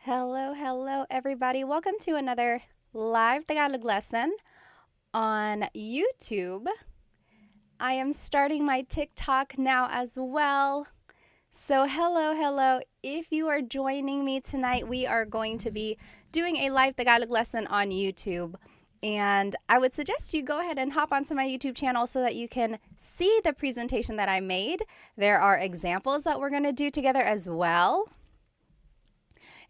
Hello, hello, everybody. Welcome to another live Tagalog lesson on YouTube. I am starting my TikTok now as well. So, hello, hello. If you are joining me tonight, we are going to be doing a live Tagalog lesson on YouTube. And I would suggest you go ahead and hop onto my YouTube channel so that you can see the presentation that I made. There are examples that we're going to do together as well.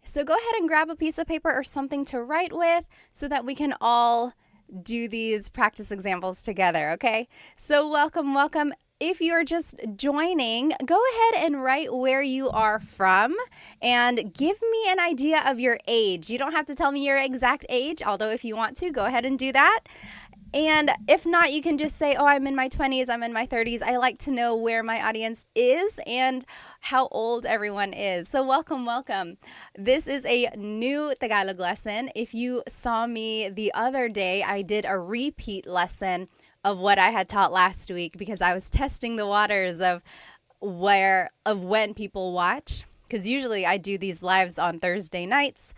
So go ahead and grab a piece of paper or something to write with so that we can all do these practice examples together, okay? So welcome, welcome. If you're just joining, go ahead and write where you are from and give me an idea of your age. You don't have to tell me your exact age, although if you want to, go ahead and do that. And if not, you can just say, oh, I'm in my 20s, I'm in my 30s. I like to know where my audience is and how old everyone is. So welcome, welcome. This is a new Tagalog lesson. If you saw me the other day, I did a repeat lesson of what I had taught last week because I was testing the waters of when people watch. Because usually I do these lives on Thursday nights.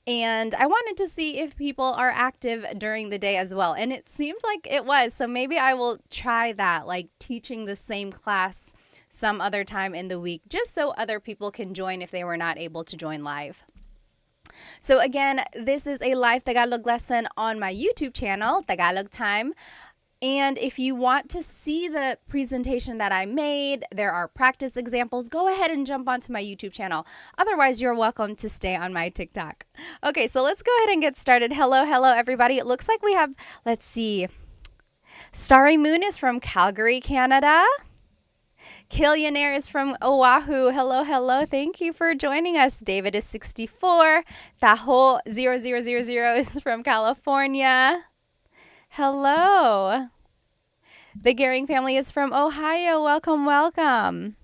And I wanted to see if people are active during the day as well. And it seemed like it was. So maybe I will try that, like teaching the same class some other time in the week, just so other people can join if they were not able to join live. So again, this is a live Tagalog lesson on my YouTube channel, Tagalog Time. And if you want to see the presentation that I made, there are practice examples, go ahead and jump onto my YouTube channel. Otherwise, you're welcome to stay on my TikTok. Okay, so let's go ahead and get started. Hello, hello, everybody. It looks like we have, let's see, Starry Moon is from Calgary, Canada. Killionaire is from Oahu. Hello, hello. Thank you for joining us. David is 64. Taho 0000 is from California. Hello. The Gehring family is from Ohio. Welcome, welcome.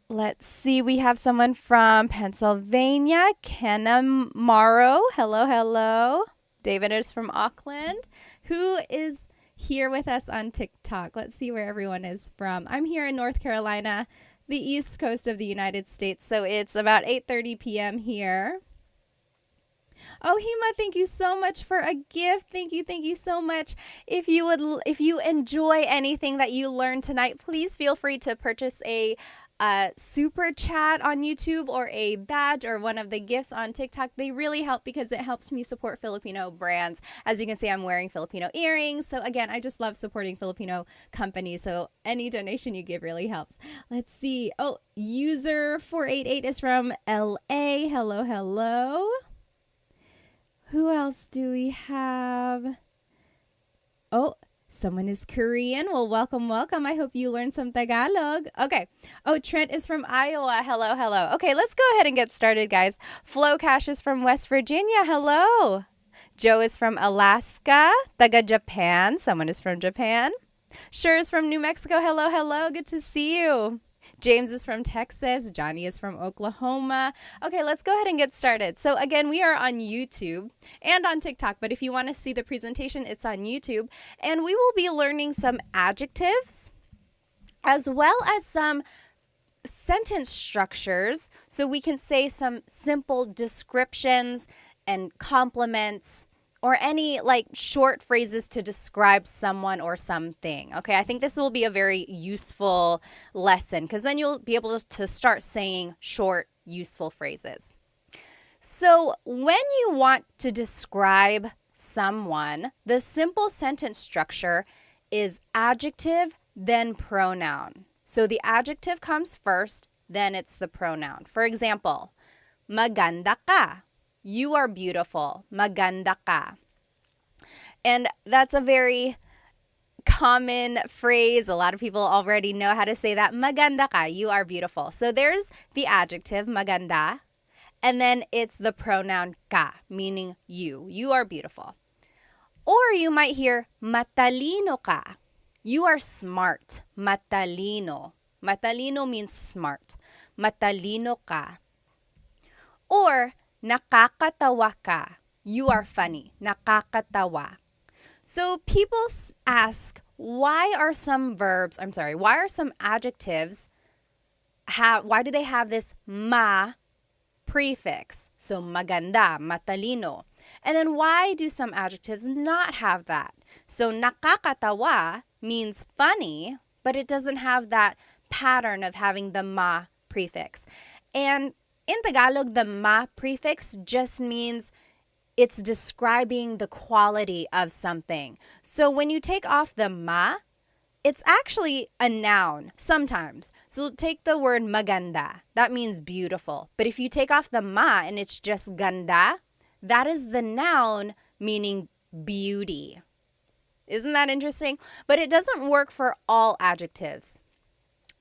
Let's see. We have someone from Pennsylvania. Kenna Morrow. Hello, hello. David is from Auckland. Who is here with us on TikTok? Let's see where everyone is from. I'm here in North Carolina, the east coast of the United States. So it's about 8:30 p.m. here. Oh, Hema, thank you so much for a gift. Thank you so much. If you enjoy anything that you learned tonight, please feel free to purchase a super chat on YouTube or a badge or one of the gifts on TikTok. They really help because it helps me support Filipino brands. As you can see, I'm wearing Filipino earrings. So again, I just love supporting Filipino companies. So any donation you give really helps. Let's see. Oh, user 488 is from LA. Hello, hello. Who else do we have? Oh, someone is Korean. Well, welcome, welcome. I hope you learned some Tagalog. Okay. Oh, Trent is from Iowa. Hello, hello. Okay, let's go ahead and get started, guys. Flo Cash is from West Virginia. Hello. Joe is from Alaska. Taga Japan. Someone is from Japan. Sure is from New Mexico. Hello, hello. Good to see you. James is from Texas. Johnny is from Oklahoma. Okay, let's go ahead and get started. So again, we are on YouTube and on TikTok, but if you want to see the presentation, it's on YouTube. And we will be learning some adjectives as well as some sentence structures so we can say some simple descriptions and compliments or any like short phrases to describe someone or something. Okay, I think this will be a very useful lesson because then you'll be able to start saying short, useful phrases. So when you want to describe someone, the simple sentence structure is adjective, then pronoun. So the adjective comes first, then it's the pronoun. For example, maganda ka. You are beautiful. Maganda ka. And that's a very common phrase. A lot of people already know how to say that. Maganda ka. You are beautiful. So there's the adjective, maganda. And then it's the pronoun ka, meaning you. You are beautiful. Or you might hear matalino ka. You are smart. Matalino. Matalino means smart. Matalino ka. Or nakakatawa ka. You are funny. Nakakatawa. So people ask, why are some adjectives why do they have this ma prefix. So maganda, matalino. And then why do some adjectives not have that? So nakakatawa means funny, but it doesn't have that pattern of having the ma prefix. And in Tagalog, the ma prefix just means it's describing the quality of something. So when you take off the ma, it's actually a noun sometimes. So take the word maganda. That means beautiful. But if you take off the ma and it's just ganda, that is the noun meaning beauty. Isn't that interesting? But it doesn't work for all adjectives.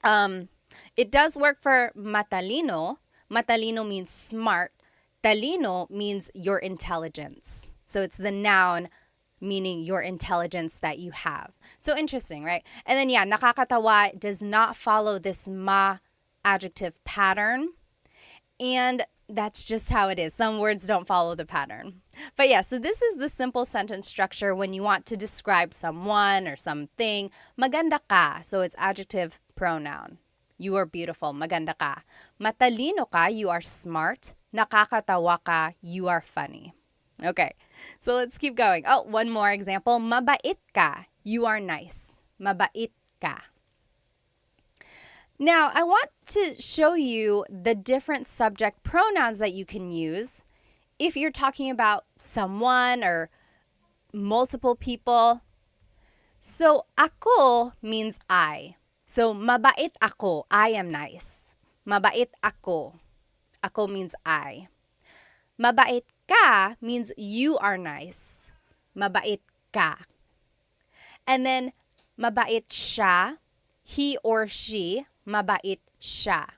It does work for matalino. Matalino means smart. Talino means your intelligence. So it's the noun meaning your intelligence that you have. So interesting, right? And then nakakatawa does not follow this ma adjective pattern. And that's just how it is. Some words don't follow the pattern. But so this is the simple sentence structure when you want to describe someone or something. Maganda ka. So it's adjective pronoun. You are beautiful. Maganda ka. Matalino ka. You are smart. Nakakatawa ka. You are funny. Okay, so let's keep going. Oh, one more example. Mabait ka. You are nice. Mabait ka. Now, I want to show you the different subject pronouns that you can use if you're talking about someone or multiple people. So, ako means I. So, mabait ako. I am nice. Mabait ako. Ako means I. Mabait ka means you are nice. Mabait ka. And then, mabait siya, he or she, mabait siya.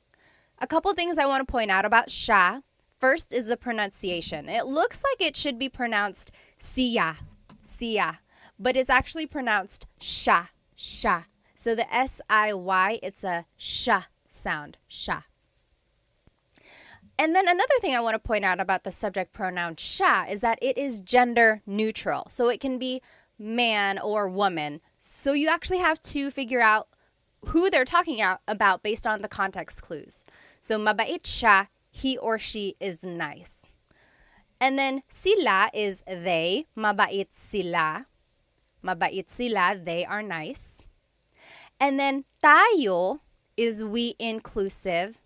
A couple things I want to point out about siya. First is the pronunciation. It looks like it should be pronounced siya, siya, but it's actually pronounced sha, sha. So the S-I-Y, it's a sha sound, sha. And then another thing I want to point out about the subject pronoun siya is that it is gender neutral. So it can be man or woman. So you actually have to figure out who they're talking about based on the context clues. So mabait siya, he or she is nice. And then sila is they, mabait sila. Mabait sila, they are nice. And then tayo is we inclusive.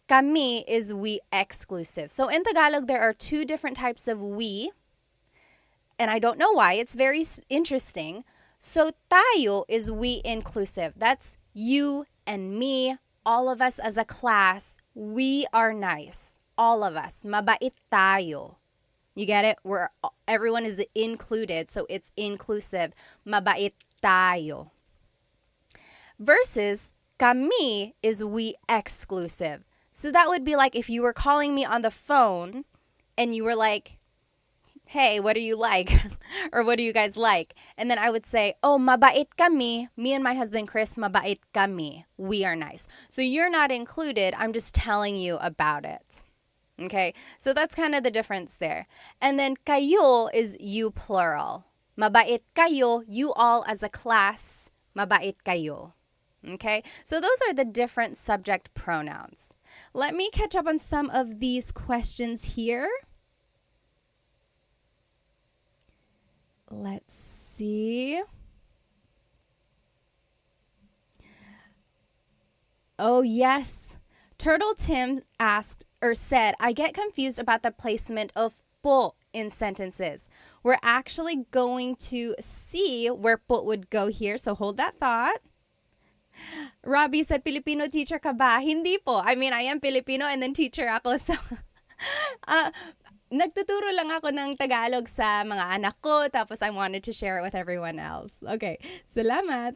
Kami is we exclusive. So in Tagalog, there are two different types of we. And I don't know why. It's very interesting. So tayo is we inclusive. That's you and me, all of us as a class. We are nice. All of us. Mabait tayo. You get it? Everyone is included, so it's inclusive. Mabait tayo. Versus kami is we exclusive. So that would be like if you were calling me on the phone and you were like, hey, what do you like? Or what do you guys like? And then I would say, oh, mabait kami. Me and my husband, Chris, mabait kami. We are nice. So you're not included. I'm just telling you about it. Okay? So that's kind of the difference there. And then kayo is you plural. Mabait kayo, you all as a class, mabait kayo. Okay? So those are the different subject pronouns. Let me catch up on some of these questions here. Let's see. Oh, yes. Turtle Tim asked or said, I get confused about the placement of po in sentences. We're actually going to see where po would go here, so hold that thought. Robbie said, Filipino teacher ka ba? Hindi po. I mean, I am Filipino and then teacher ako. So, nagtuturo lang ako ng Tagalog sa mga anak ko, tapos I wanted to share it with everyone else. Okay, salamat.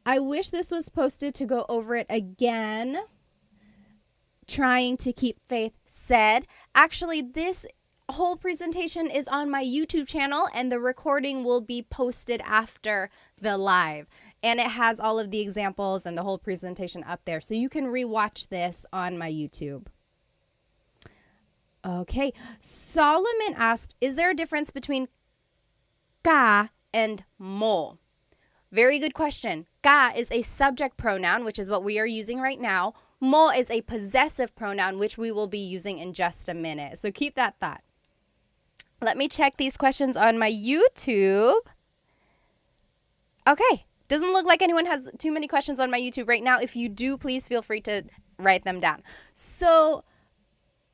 I wish this was posted to go over it again. Trying to keep faith said. Actually, this whole presentation is on my YouTube channel and the recording will be posted after the live. And it has all of the examples and the whole presentation up there. So you can rewatch this on my YouTube. Okay. Solomon asked, is there a difference between ka and mo? Very good question. Ka is a subject pronoun, which is what we are using right now. Mo is a possessive pronoun, which we will be using in just a minute. So keep that thought. Let me check these questions on my YouTube. Okay. Doesn't look like anyone has too many questions on my YouTube right now. If you do, please feel free to write them down. So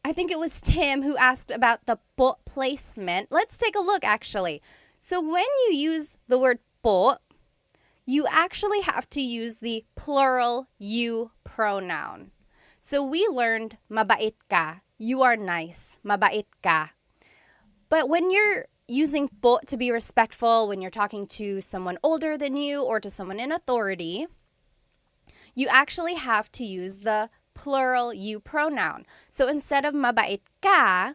I think it was Tim who asked about the po placement. Let's take a look, actually. So when you use the word po, you actually have to use the plural you pronoun. So we learned mabait ka. You are nice. Mabait ka. But when you're using po to be respectful, when you're talking to someone older than you or to someone in authority, you actually have to use the plural you pronoun. So instead of mabait ka,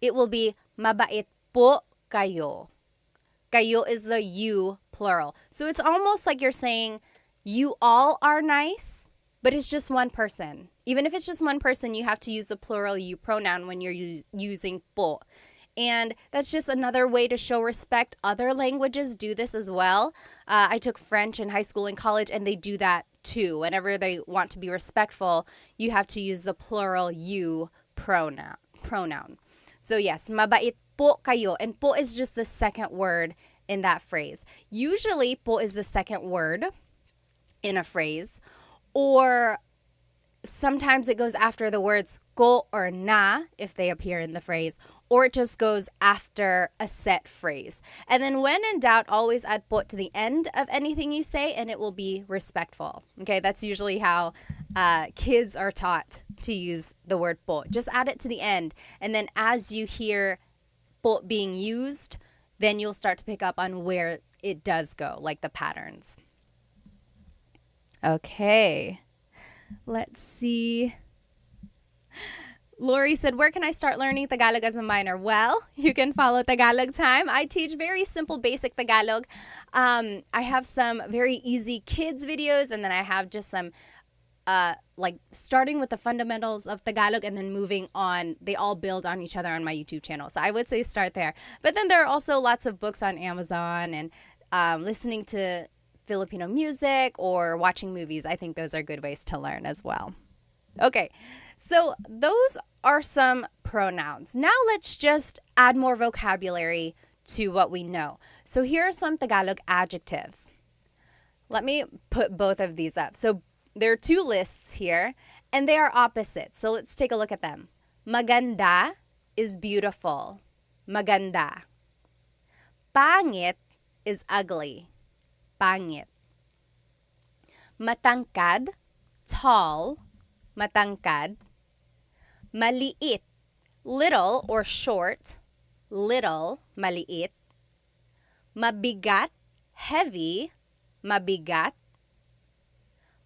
it will be mabait po kayo. Kayo is the you plural. So it's almost like you're saying you all are nice, but it's just one person. Even if it's just one person, you have to use the plural you pronoun when you're using po. And that's just another way to show respect. Other languages do this as well. I took French in high school and college, and they do that too. Whenever they want to be respectful, you have to use the plural you pronoun. So yes, mabait po kayo. And po is just the second word in that phrase. Usually, po is the second word in a phrase. Or sometimes it goes after the words ko or na if they appear in the phrase. Or it just goes after a set phrase. And then when in doubt, always add po to the end of anything you say, and it will be respectful. Okay, that's usually how kids are taught to use the word po. Just add it to the end. And then as you hear po being used, then you'll start to pick up on where it does go, like the patterns. Okay, let's see. Lori said, where can I start learning Tagalog as a minor? Well, you can follow Tagalog Time. I teach very simple, basic Tagalog. I have some very easy kids videos, and then I have just some like starting with the fundamentals of Tagalog and then moving on. They all build on each other on my YouTube channel. So I would say start there. But then there are also lots of books on Amazon and listening to Filipino music or watching movies. I think those are good ways to learn as well. Okay, so those are some pronouns. Now let's just add more vocabulary to what we know. So here are some Tagalog adjectives. Let me put both of these up. So there are two lists here, and they are opposite. So let's take a look at them. Maganda is beautiful. Maganda. Pangit is ugly. Pangit. Matangkad, tall. Matangkad. Maliit, little or short. Little, maliit. Mabigat, heavy. Mabigat.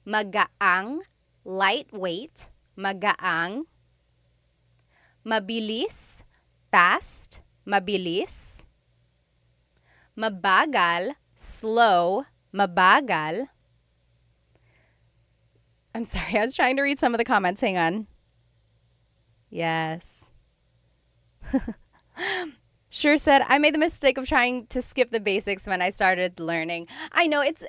Magaang, lightweight. Magaang. Mabilis, fast. Mabilis. Mabagal, slow. Mabagal. I'm sorry, I was trying to read some of the comments. Hang on. Yes. Sure said, I made the mistake of trying to skip the basics when I started learning. I know it's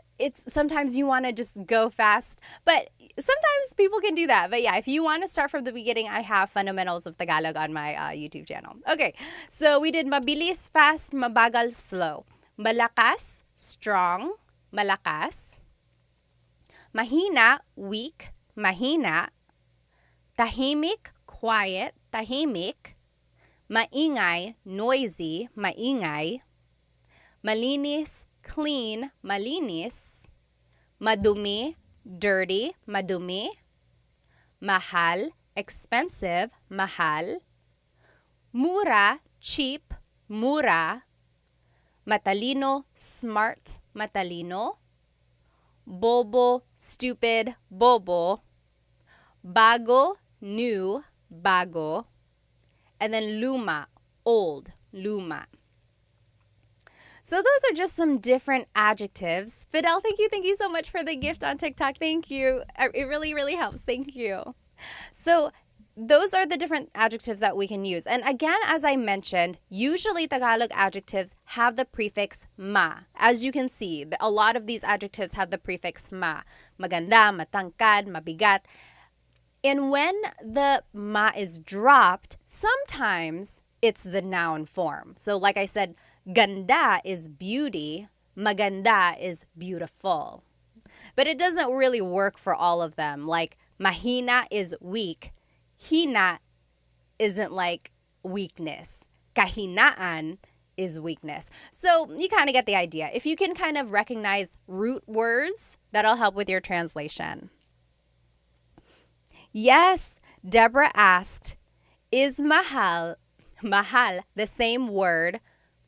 sometimes you want to just go fast, but sometimes people can do that. But yeah, if you want to start from the beginning, I have fundamentals of Tagalog on my YouTube channel. Okay, so we did mabilis, fast, mabagal, slow. Malakas, strong, malakas. Mahina, weak, mahina. Tahimik, quiet, tahimik. Maingay, noisy, maingay. Malinis, clean, malinis. Madumi, dirty, madumi. Mahal, expensive, mahal. Mura, cheap, mura. Matalino, smart, matalino. Bobo, stupid, bobo. Bago, new, bago. And then luma, old, luma. So those are just some different adjectives. Fidel, thank you so much for the gift on TikTok. Thank you. It really, really helps. Thank you. So those are the different adjectives that we can use. And again, as I mentioned, usually Tagalog adjectives have the prefix ma. As you can see, a lot of these adjectives have the prefix ma. Maganda, matangkad, mabigat. And when the ma is dropped, sometimes it's the noun form. So like I said, ganda is beauty, maganda is beautiful. But it doesn't really work for all of them. Like mahina is weak. Hina isn't like weakness. Kahinaan is weakness. So you kind of get the idea. If you can kind of recognize root words, that'll help with your translation. Yes, Deborah asked, is mahal the same word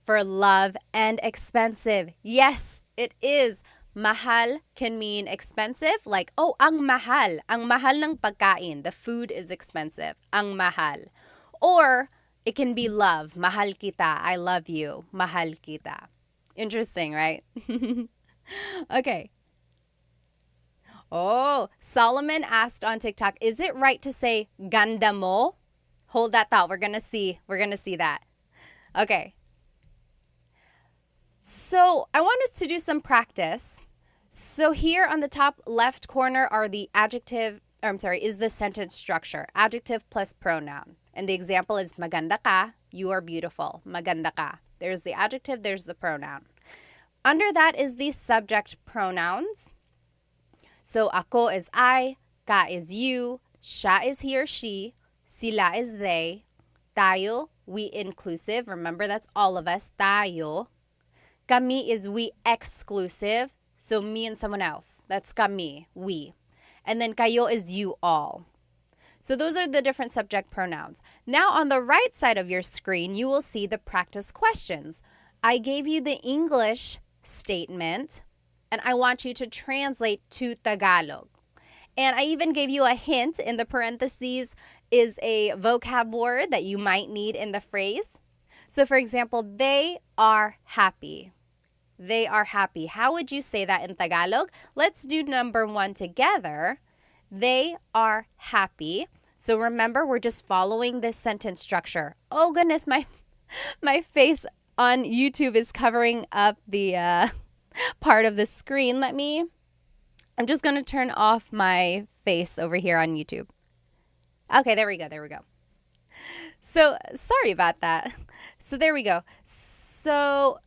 for love and expensive? Yes, it is. Mahal can mean expensive, like, oh, ang mahal ng pagkain. The food is expensive. Ang mahal. Or it can be love. Mahal kita. I love you. Mahal kita. Interesting, right? Okay. Oh, Solomon asked on TikTok, is it right to say ganda mo? Hold that thought. We're going to see that. Okay. So I want us to do some practice. So here on the top left corner are the is the sentence structure. Adjective plus pronoun. And the example is maganda ka, you are beautiful. Maganda ka. There's the adjective, there's the pronoun. Under that is the subject pronouns. So ako is I, ka is you, siya is he or she, sila is they, tayo, we inclusive. Remember, that's all of us, tayo. Kami is we exclusive. So me and someone else. That's kami, we. And then kayo is you all. So those are the different subject pronouns. Now on the right side of your screen, you will see the practice questions. I gave you the English statement, and I want you to translate to Tagalog. And I even gave you a hint. In the parentheses is a vocab word that you might need in the phrase. So for example, they are happy. They are happy. How would you say that in Tagalog? Let's do number 1 together. They are happy. So remember, we're just following this sentence structure. Oh goodness, my face on YouTube is covering up the part of the screen. I'm just going to turn off my face over here on YouTube. Okay, there we go. So sorry about that. So there we go. So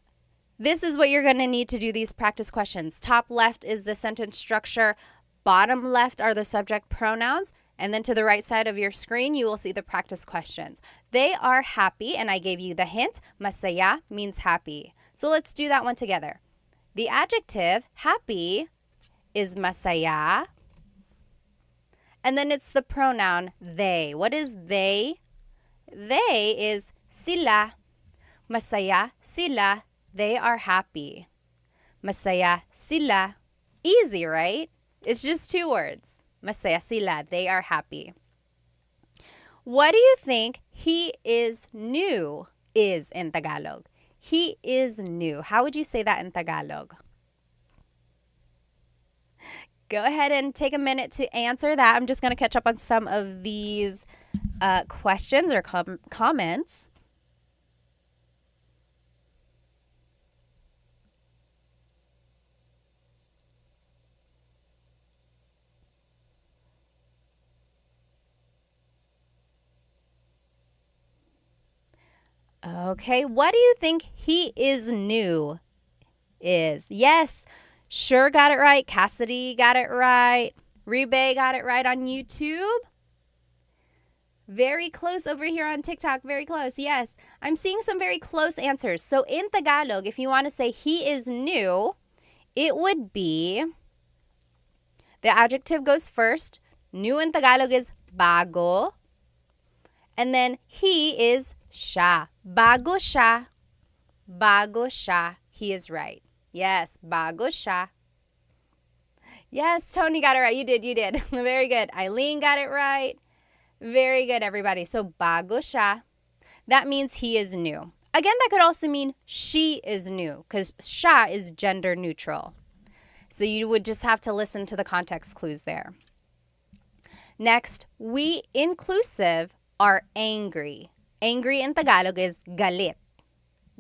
this is what you're going to need to do these practice questions. Top left is the sentence structure. Bottom left are the subject pronouns. And then to the right side of your screen, you will see the practice questions. They are happy, and I gave you the hint. Masaya means happy. So let's do that one together. The adjective, happy, is masaya. And then it's the pronoun, they. What is they? They is sila. Masaya sila. They are happy. Masaya sila. Easy, right? It's just 2 words. Masaya sila. They are happy. What do you think he is new is in Tagalog? He is new. How would you say that in Tagalog? Go ahead and take a minute to answer that. I'm just going to catch up on some of these questions or comments. Okay, what do you think he is new is? Yes, Sure got it right. Cassidy got it right. Rebe got it right on YouTube. Very close over here on TikTok. Very close. Yes, I'm seeing some very close answers. So in Tagalog, if you want to say he is new, it would be, the adjective goes first. New in Tagalog is bago. And then he is siya. Bago siya. Bago siya. He is right. Yes, bago siya. Yes, Tony got it right. You did. Very good. Eileen got it right. Very good, everybody. So bago siya. That means he is new. Again, that could also mean she is new because siya is gender neutral. So you would just have to listen to the context clues there. Next, we inclusive are angry. Angry in Tagalog is galit.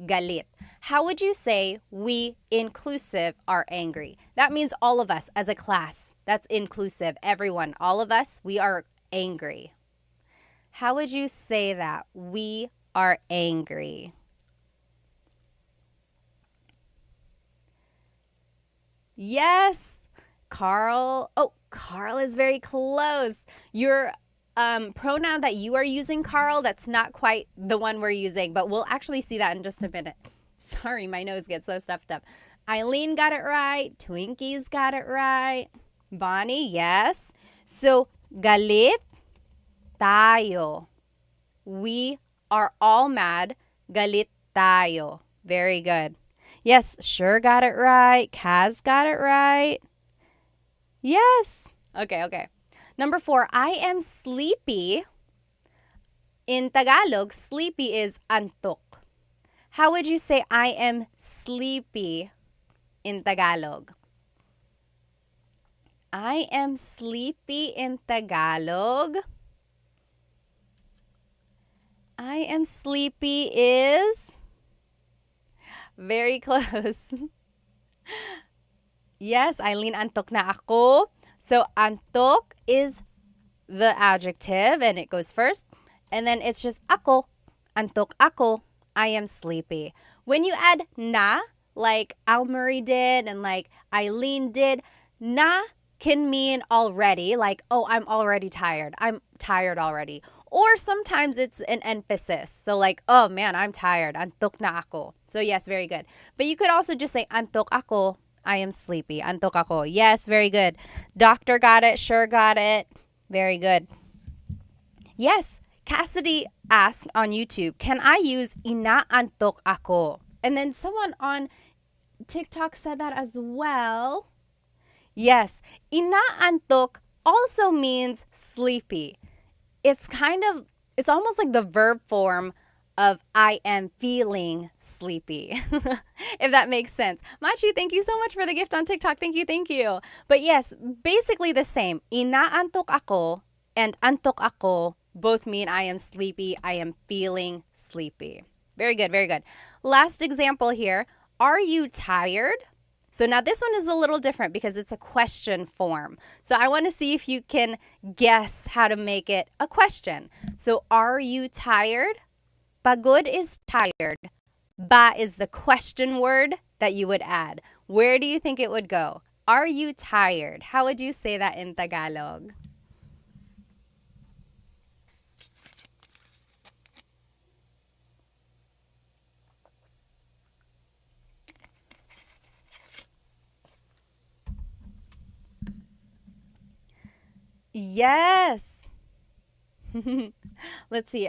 Galit. How would you say we inclusive are angry? That means all of us as a class. That's inclusive. Everyone, all of us, we are angry. How would you say that? We are angry. Yes, Carl. Oh, Carl is very close. Your pronoun that you are using, Carl, that's not quite the one we're using, but we'll actually see that in just a minute. Sorry, my nose gets so stuffed up. Eileen got it right. Twinkie's got it right. Bonnie, yes. So, galit tayo. We are all mad. Galit tayo. Very good. Yes, sure got it right. Kaz got it right. Yes. Okay. Number 4, I am sleepy. In Tagalog, sleepy is antok. How would you say I am sleepy in Tagalog? I am sleepy in Tagalog. I am sleepy is very close. Yes, Eileen, antok na ako. So, antok is the adjective and it goes first. And then it's just ako. Antok ako. I am sleepy. When you add na, like Almarie did and like Eileen did, na can mean already, like, oh, I'm already tired. I'm tired already. Or sometimes it's an emphasis. So like, oh man, I'm tired. Antok na ako. So yes, very good. But you could also just say, antok ako. I am sleepy. Antok ako. Yes, very good. Doctor got it. Sure got it. Very good. Yes, Cassidy asked on YouTube, can I use inaantok ako? And then someone on TikTok said that as well. Yes, inaantok also means sleepy. It's almost like the verb form of I am feeling sleepy, if that makes sense. Machi, thank you so much for the gift on TikTok. Thank you. But yes, basically the same. Inaantok ako and antok ako both mean I am sleepy, I am feeling sleepy. Very good. Last example here. Are you tired? So now this one is a little different because it's a question form. So I want to see if you can guess how to make it a question. So are you tired? Pagod is tired. Ba is the question word that you would add. Where do you think it would go? Are you tired? How would you say that in Tagalog? Yes. Let's see.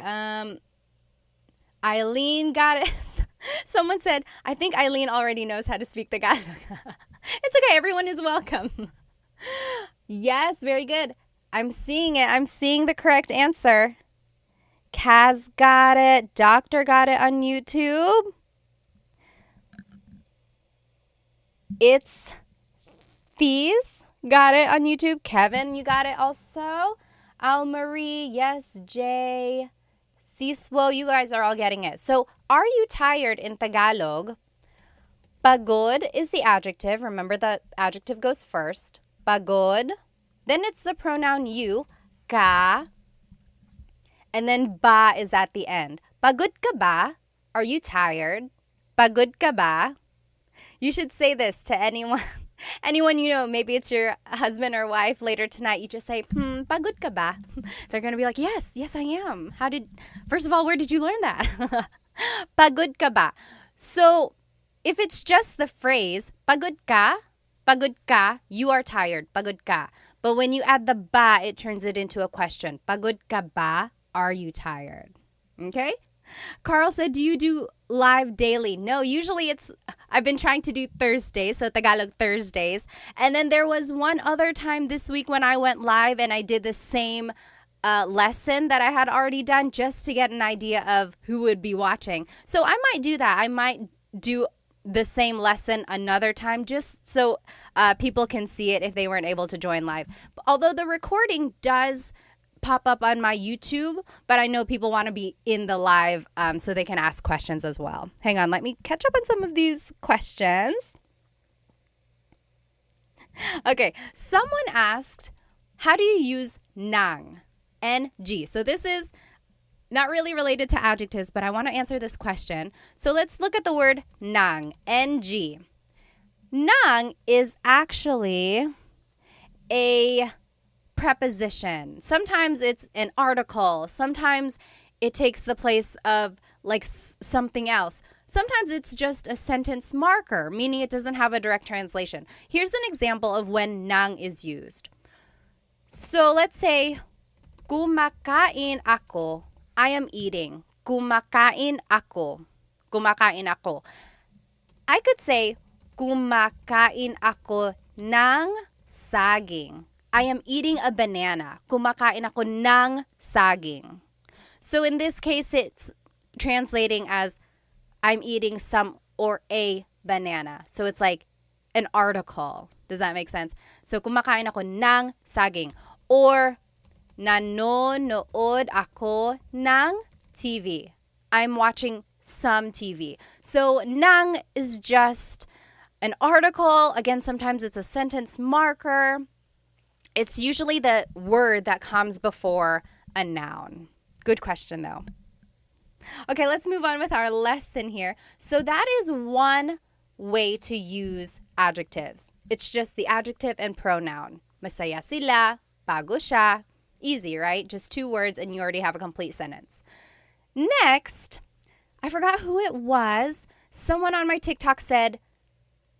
Eileen got it. Someone said, I think Eileen already knows how to speak Tagalog. It's okay. Everyone is welcome. Yes, very good. I'm seeing it. I'm seeing the correct answer. Kaz got it. Doctor got it on YouTube. It's These got it on YouTube. Kevin, you got it also. Almarie, yes, Jay. Siswo, you guys are all getting it. So, are you tired in Tagalog? Pagod is the adjective. Remember the adjective goes first. Pagod. Then it's the pronoun you, ka. And then ba is at the end. Pagod ka ba? Are you tired? Pagod ka ba? You should say this to anyone you know. Maybe it's your husband or wife later tonight. You just say, pagod ka ba? They're going to be like, yes, I am. First of all, where did you learn that? Pagod ka ba? So if it's just the phrase, pagod ka, you are tired, pagod ka. But when you add the ba, it turns it into a question. Pagod ka ba? Are you tired? Okay? Carl said, do you do live daily? No, usually I've been trying to do Thursdays, so Tagalog Thursdays. And then there was one other time this week when I went live and I did the same lesson that I had already done just to get an idea of who would be watching. So I might do that. I might do the same lesson another time just so people can see it if they weren't able to join live. Although the recording does pop up on my YouTube, but I know people want to be in the live so they can ask questions as well. Hang on, let me catch up on some of these questions. Okay, someone asked, how do you use nang? NG. So this is not really related to adjectives, but I want to answer this question. So let's look at the word nang, NG. Nang is actually a preposition. Sometimes it's an article. Sometimes it takes the place of like something else. Sometimes it's just a sentence marker, meaning it doesn't have a direct translation. Here's an example of when nang is used. So let's say, kumakain ako. I am eating. Kumakain ako. Kumakain ako. I could say, kumakain ako ng saging. I am eating a banana. Kumakain ako ng saging. So in this case, it's translating as I'm eating some or a banana. So it's like an article. Does that make sense? So kumakain ako ng saging. Or nanonood ako ng TV. I'm watching some TV. So nang is just an article. Again, sometimes it's a sentence marker. It's usually the word that comes before a noun. Good question, though. Okay, let's move on with our lesson here. So that is one way to use adjectives. It's just the adjective and pronoun. Masaya sila, bago siya. Easy, right? Just 2 words and you already have a complete sentence. Next, I forgot who it was. Someone on my TikTok said,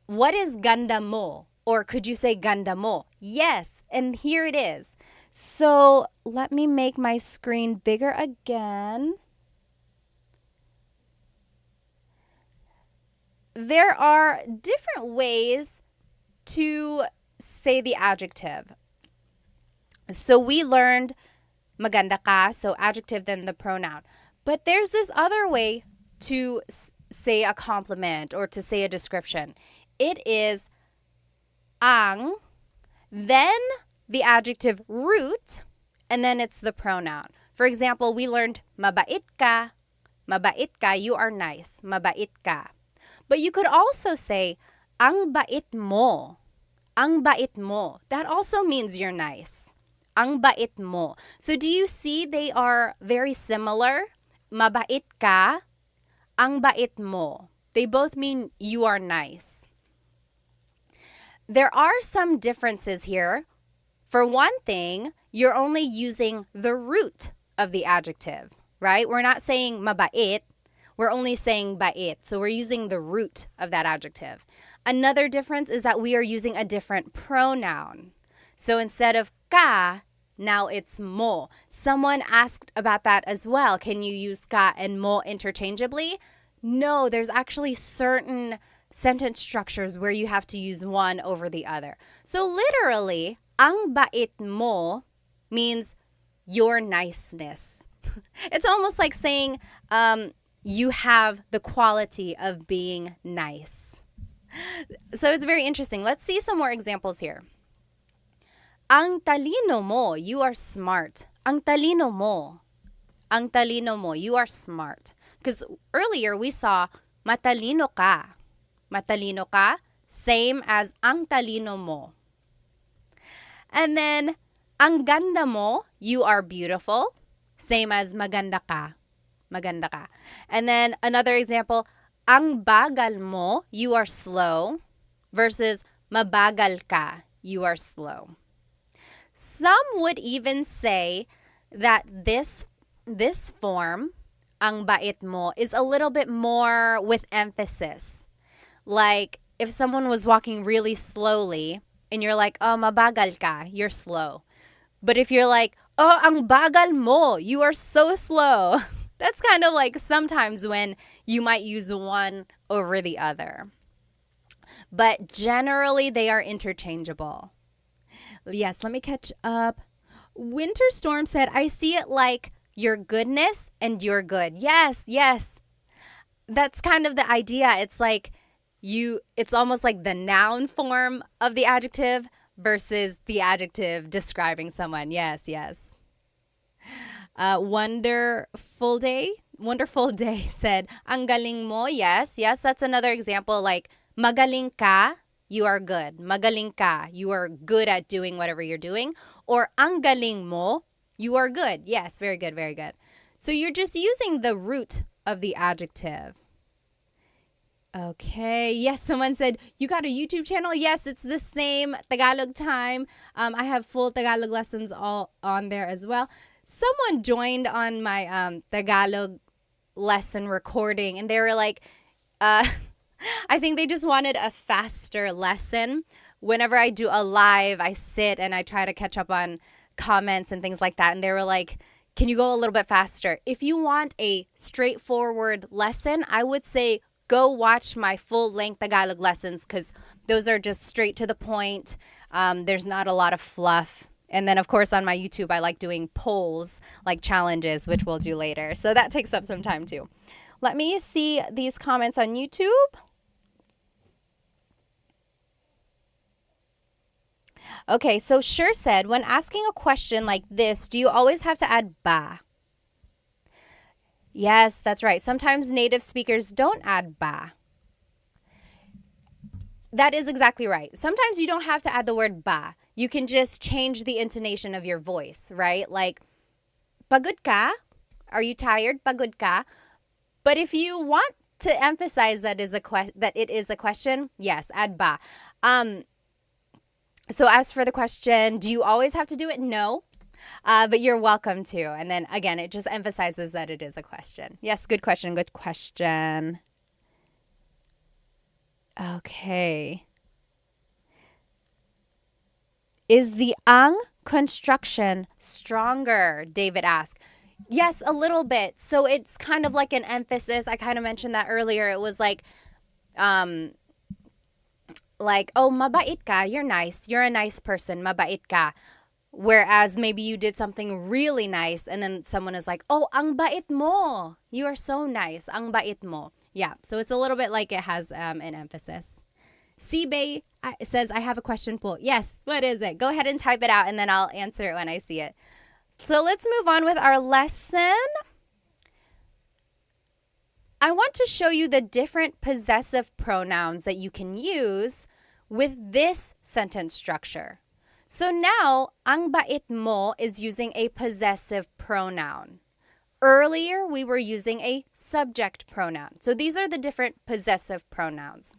what is ganda mo? Or could you say ganda mo? Yes, and here it is. So let me make my screen bigger again. There are different ways to say the adjective. So we learned maganda ka, so adjective then the pronoun. But there's this other way to say a compliment or to say a description. It is ang, then the adjective root, and then it's the pronoun. For example, we learned mabait ka, you are nice, mabait ka. But you could also say ang bait mo, that also means you're nice. Ang bait mo. So do you see they are very similar? Mabait ka, ang bait mo. They both mean you are nice. There are some differences here. For one thing, you're only using the root of the adjective, right? We're not saying mabait. We're only saying bait. So we're using the root of that adjective. Another difference is that we are using a different pronoun. So instead of ka, now it's mo. Someone asked about that as well. Can you use ka and mo interchangeably? No, there's actually certain sentence structures where you have to use one over the other. So literally, ang bait mo means your niceness. It's almost like saying you have the quality of being nice. So it's very interesting. Let's see some more examples here. Ang talino mo, you are smart. Ang talino mo. Ang talino mo, you are smart. Because earlier we saw matalino ka. Matalino ka, same as ang talino mo. And then, ang ganda mo, you are beautiful, same as maganda ka. Maganda ka. And then another example, ang bagal mo, you are slow, versus mabagal ka, you are slow. Some would even say that this form, ang bait mo, is a little bit more with emphasis. Like if someone was walking really slowly and you're like, oh, mabagal ka, you're slow. But if you're like, oh, ang bagal mo, you are so slow. That's kind of like sometimes when you might use one over the other. But generally, they are interchangeable. Yes, let me catch up. Winter Storm said, I see it like your goodness and you're good. Yes, yes. That's kind of the idea. It's like it's almost like the noun form of the adjective versus the adjective describing someone. Yes, yes. Wonderful Day said, ang galing mo. Yes, yes. That's another example. Like, magaling ka, you are good. Magaling ka, you are good at doing whatever you're doing. Or ang galing mo, You are good. Yes, very good, very good. So you're just using the root of the adjective. Okay. Yes, someone said, you got a YouTube channel? Yes, it's the same, Tagalog Time. I have full Tagalog lessons all on there as well. Someone joined on my Tagalog lesson recording, and they were like, I think they just wanted a faster lesson. Whenever I do a live, I sit and I try to catch up on comments and things like that. And they were like, can you go a little bit faster? If you want a straightforward lesson, I would say go watch my full-length Tagalog lessons because those are just straight to the point. There's not a lot of fluff. And then, of course, on my YouTube, I like doing polls, like challenges, which we'll do later. So that takes up some time, too. Let me see these comments on YouTube. Okay, so Sure said, when asking a question like this, do you always have to add ba? Yes, that's right. Sometimes native speakers don't add ba. That is exactly right. Sometimes you don't have to add the word ba. You can just change the intonation of your voice, right? Like, pagod ka? Are you tired? Pagod ka? But if you want to emphasize that it is a question, yes, add ba. So as for the question, do you always have to do it? No. But you're welcome to. And then again, it just emphasizes that it is a question. Yes, good question, good question. Okay. Is the ang construction stronger? David asked. Yes, a little bit. So it's kind of like an emphasis. I kind of mentioned that earlier. It was like, oh, mabait ka, you're nice. You're a nice person, mabait ka. Whereas maybe you did something really nice and then someone is like, oh, ang bait mo. You are so nice. Ang bait mo. Yeah, so it's a little bit like it has an emphasis. C-Bay says, I have a question po. Yes, what is it? Go ahead and type it out and then I'll answer it when I see it. So let's move on with our lesson. I want to show you the different possessive pronouns that you can use with this sentence structure. So now, ang bait mo is using a possessive pronoun. Earlier, we were using a subject pronoun. So these are the different possessive pronouns.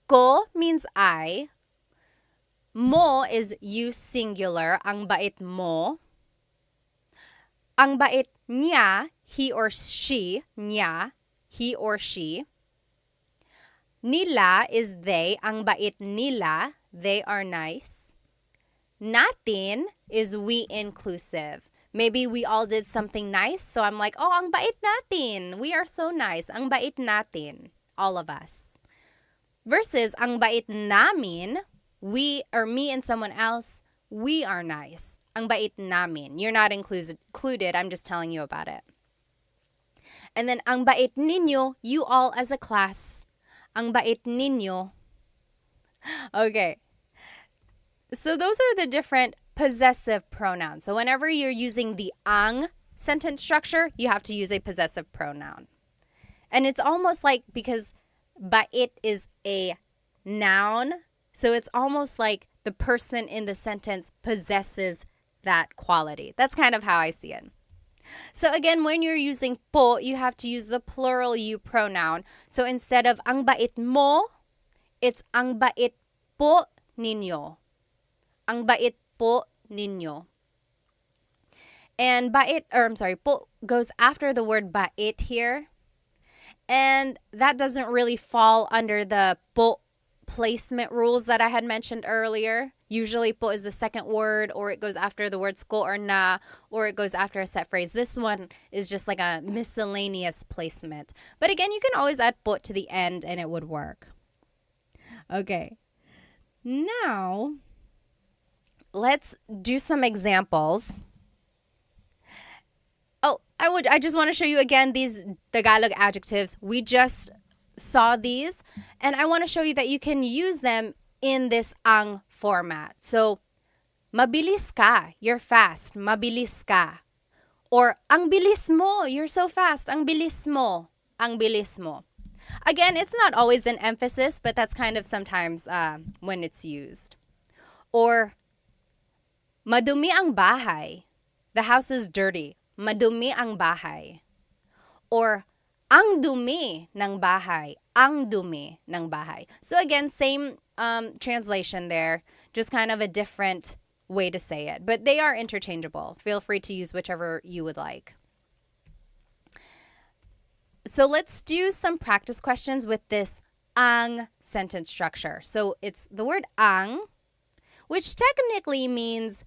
Ko means I. Mo is you singular, ang bait mo. Ang bait niya, he or she, niya, he or she. Nila is they, ang bait nila, they are nice. Natin is we inclusive. Maybe we all did something nice, so I'm like, oh, ang bait natin. We are so nice. Ang bait natin. All of us. Versus ang bait namin, we or me and someone else, we are nice. Ang bait namin. You're not included. I'm just telling you about it. And then ang bait ninyo, you all as a class. Ang bait ninyo. Okay. So those are the different possessive pronouns. So whenever you're using the ang sentence structure, you have to use a possessive pronoun. And it's almost like, because bait is a noun, so it's almost like the person in the sentence possesses that quality. That's kind of how I see it. So again, when you're using po, you have to use the plural you pronoun. So instead of ang bait mo, it's ang bait po ninyo. Ang bait po ninyo. And po goes after the word bait here. And that doesn't really fall under the po placement rules that I had mentioned earlier. Usually po is the second word, or it goes after the words ko or na, or it goes after a set phrase. This one is just like a miscellaneous placement. But again, you can always add po to the end and it would work. Okay. Now, let's do some examples. Oh, I just want to show you again these Tagalog adjectives. We just saw these, and I want to show you that you can use them in this ang format. So, mabilis ka, you're fast, mabilis ka. Or, ang bilis mo, you're so fast, ang bilis mo, ang bilis mo. Again, it's not always an emphasis, but that's kind of sometimes when it's used. Or, madumi ang bahay, The house is dirty. Madumi ang bahay. Or ang dumi ng bahay. Ang dumi ng bahay. So again, same translation there, just kind of a different way to say it. But they are interchangeable. Feel free to use whichever you would like. So let's do some practice questions with this ang sentence structure. So it's the word ang, which technically means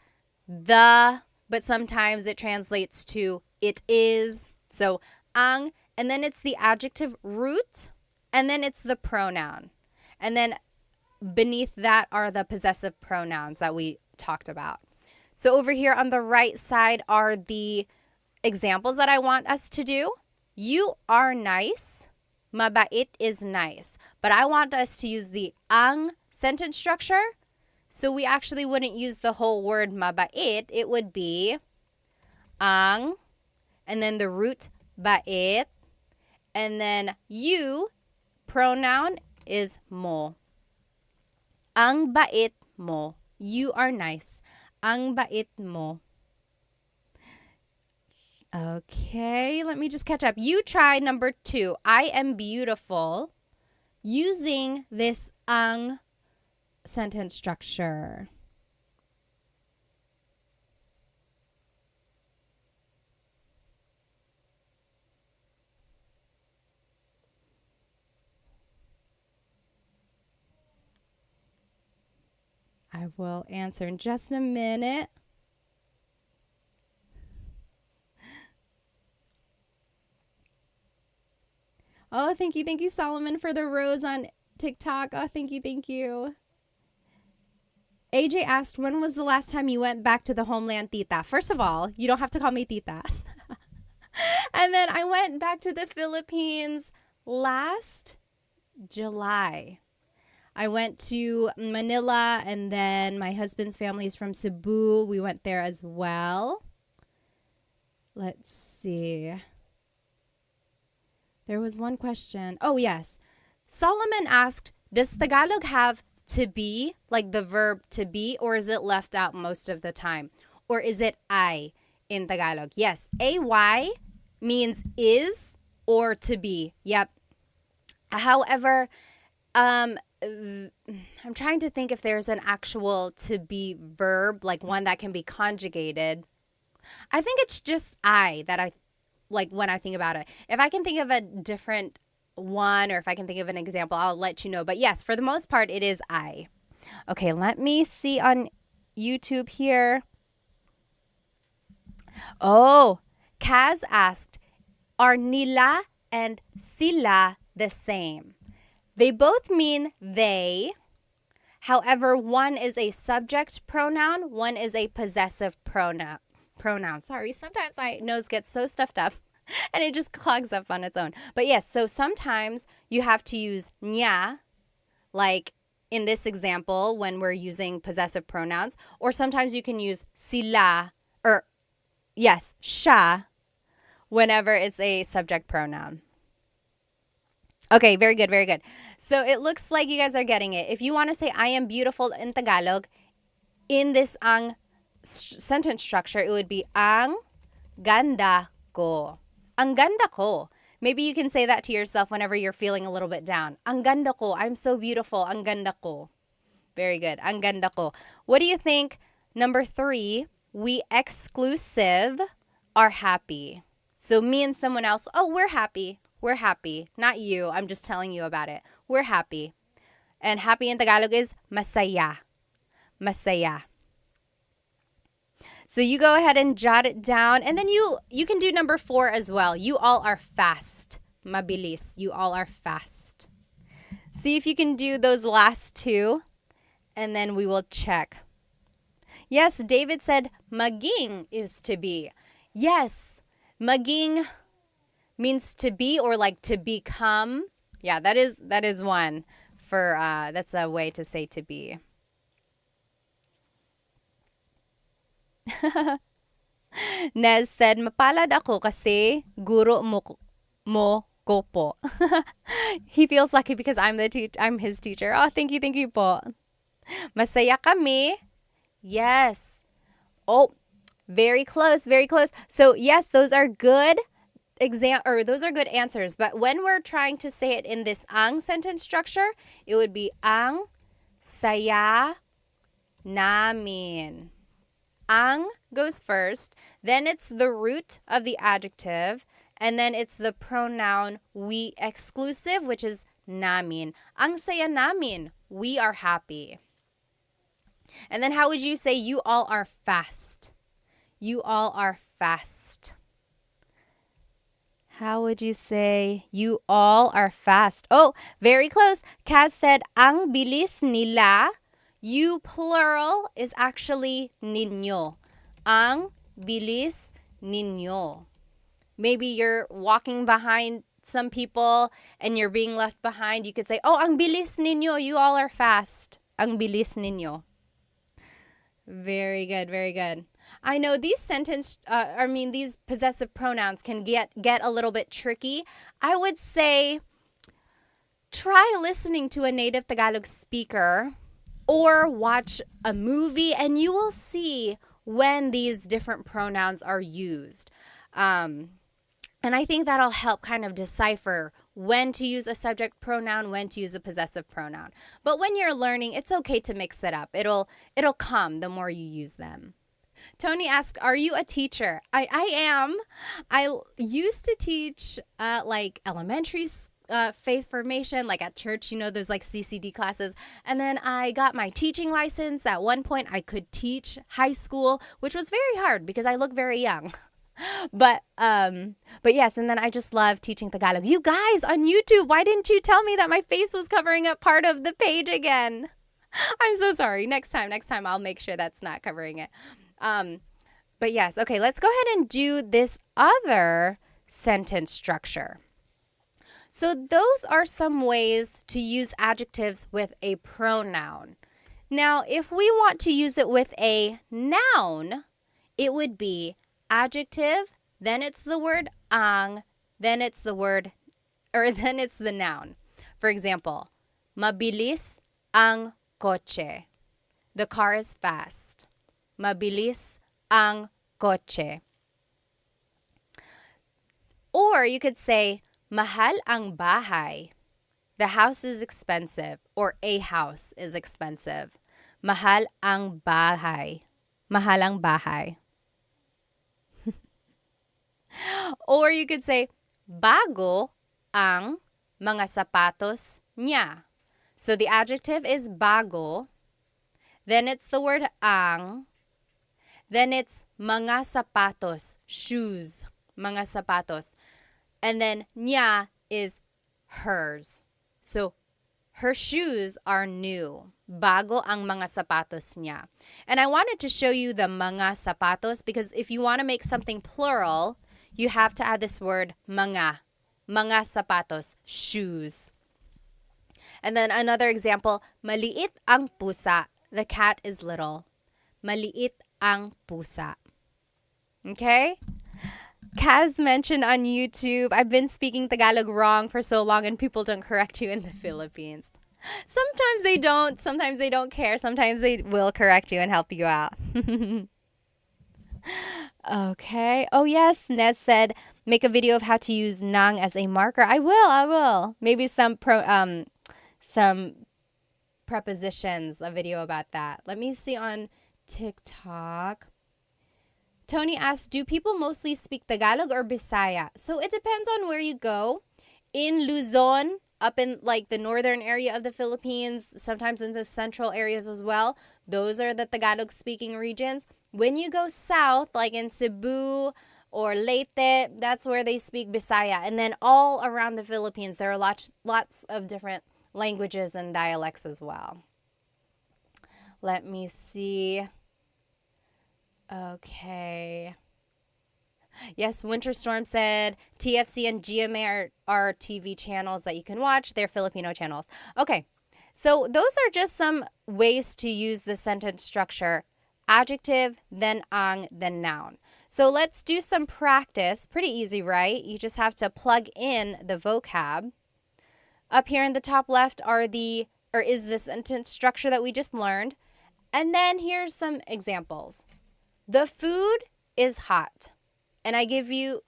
the, but sometimes it translates to it is. So ang, and then it's the adjective root, and then it's the pronoun. And then beneath that are the possessive pronouns that we talked about. So over here on the right side are the examples that I want us to do. You are nice. Mabait is nice. But I want us to use the ang sentence structure. So we actually wouldn't use the whole word mabait. It would be ang, and then the root bait, and then you, pronoun is mo. Ang bait mo. You are nice. Ang bait mo. Okay, let me just catch up. You try number 2. I am beautiful using this ang sentence structure. I will answer in just a minute. Oh, thank you, Solomon, for the rose on TikTok. Oh, thank you. AJ asked, when was the last time you went back to the homeland, tita? First of all, you don't have to call me tita. And then I went back to the Philippines last July. I went to Manila, and then my husband's family is from Cebu. We went there as well. Let's see. There was one question. Oh, yes. Solomon asked, does Tagalog have to be, like the verb to be, or is it left out most of the time? Or is it I in Tagalog? Yes, AY means is or to be. Yep. However, I'm trying to think if there's an actual to be verb, like one that can be conjugated. I think it's just I that I like when I think about it. If I can think of a different one, or if I can think of an example, I'll let you know. But yes, for the most part, it is I. Okay, let me see on YouTube here. Oh, Kaz asked, are nila and sila the same? They both mean they. However, one is a subject pronoun, one is a possessive pronoun. Sorry, sometimes my nose gets so stuffed up and it just clogs up on its own. But yes, so sometimes you have to use niya, like in this example when we're using possessive pronouns, or sometimes you can use sila, or yes, siya, whenever it's a subject pronoun. Okay, very good. So it looks like you guys are getting it. If you want to say I am beautiful in Tagalog, in this ang sentence structure, it would be ang ganda ko. Ang ganda ko. Maybe you can say that to yourself whenever you're feeling a little bit down. Ang ganda ko. I'm so beautiful. Ang ganda ko. Very good. Ang ganda ko. What do you think? Number 3, we exclusive are happy. So me and someone else, oh, we're happy. We're happy. Not you. I'm just telling you about it. We're happy. And happy in Tagalog is masaya. Masaya. So you go ahead and jot it down. And then you can do number 4 as well. You all are fast. Mabilis. You all are fast. See if you can do those last 2. And then we will check. Yes, David said maging is to be. Yes, maging means to be, or like to become. Yeah, that is one for that's a way to say to be. Nez said, mapalad ako kasi guro mo ko po. He feels lucky because I'm his teacher. Oh, thank you po. Masaya kami. Yes. Oh, Very close, very close. So yes, those are good those are good answers. But when we're trying to say it in this ang sentence structure, it would be ang saya namin. Ang goes first, then it's the root of the adjective, and then it's the pronoun we exclusive, which is namin. Ang saya namin. We are happy. And then how would you say you all are fast? You all are fast. How would you say you all are fast? Oh, very close. Kaz said, ang bilis nila. You plural is actually ninyo. Ang bilis ninyo. Maybe you're walking behind some people and you're being left behind. You could say, oh, ang bilis ninyo. You all are fast. Ang bilis ninyo. Very good, very good. I know these these possessive pronouns can get a little bit tricky. I would say try listening to a native Tagalog speaker or watch a movie and you will see when these different pronouns are used. And I think that'll help kind of decipher when to use a subject pronoun, when to use a possessive pronoun. But when you're learning, it's okay to mix it up. It'll come the more you use them. Tony asked, are you a teacher? I am. I used to teach like elementary faith formation, like at church, those like CCD classes. And then I got my teaching license. At one point, I could teach high school, which was very hard because I look very young. But yes, and then I just love teaching Tagalog. You guys on YouTube, why didn't you tell me that my face was covering up part of the page again? I'm so sorry. Next time I'll make sure that's not covering it. But yes, okay, let's go ahead and do this other sentence structure. So those are some ways to use adjectives with a pronoun. Now, if we want to use it with a noun, it would be adjective, then it's the word ang, then it's the noun. For example, mabilis ang kotse. The car is fast. Mabilis ang kotse. Or you could say, mahal ang bahay. The house is expensive, or a house is expensive. Mahal ang bahay. Mahal ang bahay. Or you could say, bago ang mga sapatos niya. So the adjective is bago. Then it's the word ang. Then it's mga sapatos, shoes, mga sapatos. And then niya is hers. So her shoes are new. Bago ang mga sapatos niya. And I wanted to show you the mga sapatos because if you want to make something plural, you have to add this word mga. Mga sapatos, shoes. And then another example, maliit ang pusa. The cat is little. Maliit ang pusa. Okay? Kaz mentioned on YouTube, I've been speaking Tagalog wrong for so long and people don't correct you in the Philippines. Sometimes they don't care. Sometimes they will correct you and help you out. Okay. Oh yes, Nez said make a video of how to use nang as a marker. I will. Maybe some prepositions, a video about that. Let me see on TikTok. Tony asked, do people mostly speak Tagalog or Bisaya? So it depends on where you go. In Luzon, up in like the northern area of the Philippines, sometimes in the central areas as well, those are the Tagalog speaking regions. When you go south, like in Cebu or Leyte, that's where they speak Bisaya. And then all around the Philippines, there are lots of different languages and dialects as well. Let me see. Okay. Yes, Winter Storm said TFC and GMA are TV channels that you can watch. They're Filipino channels. Okay, so those are just some ways to use the sentence structure. Adjective, then ang, then noun. So let's do some practice. Pretty easy, right? You just have to plug in the vocab. Up here in the top left is the sentence structure that we just learned. And then here's some examples. The food is hot. And I gave you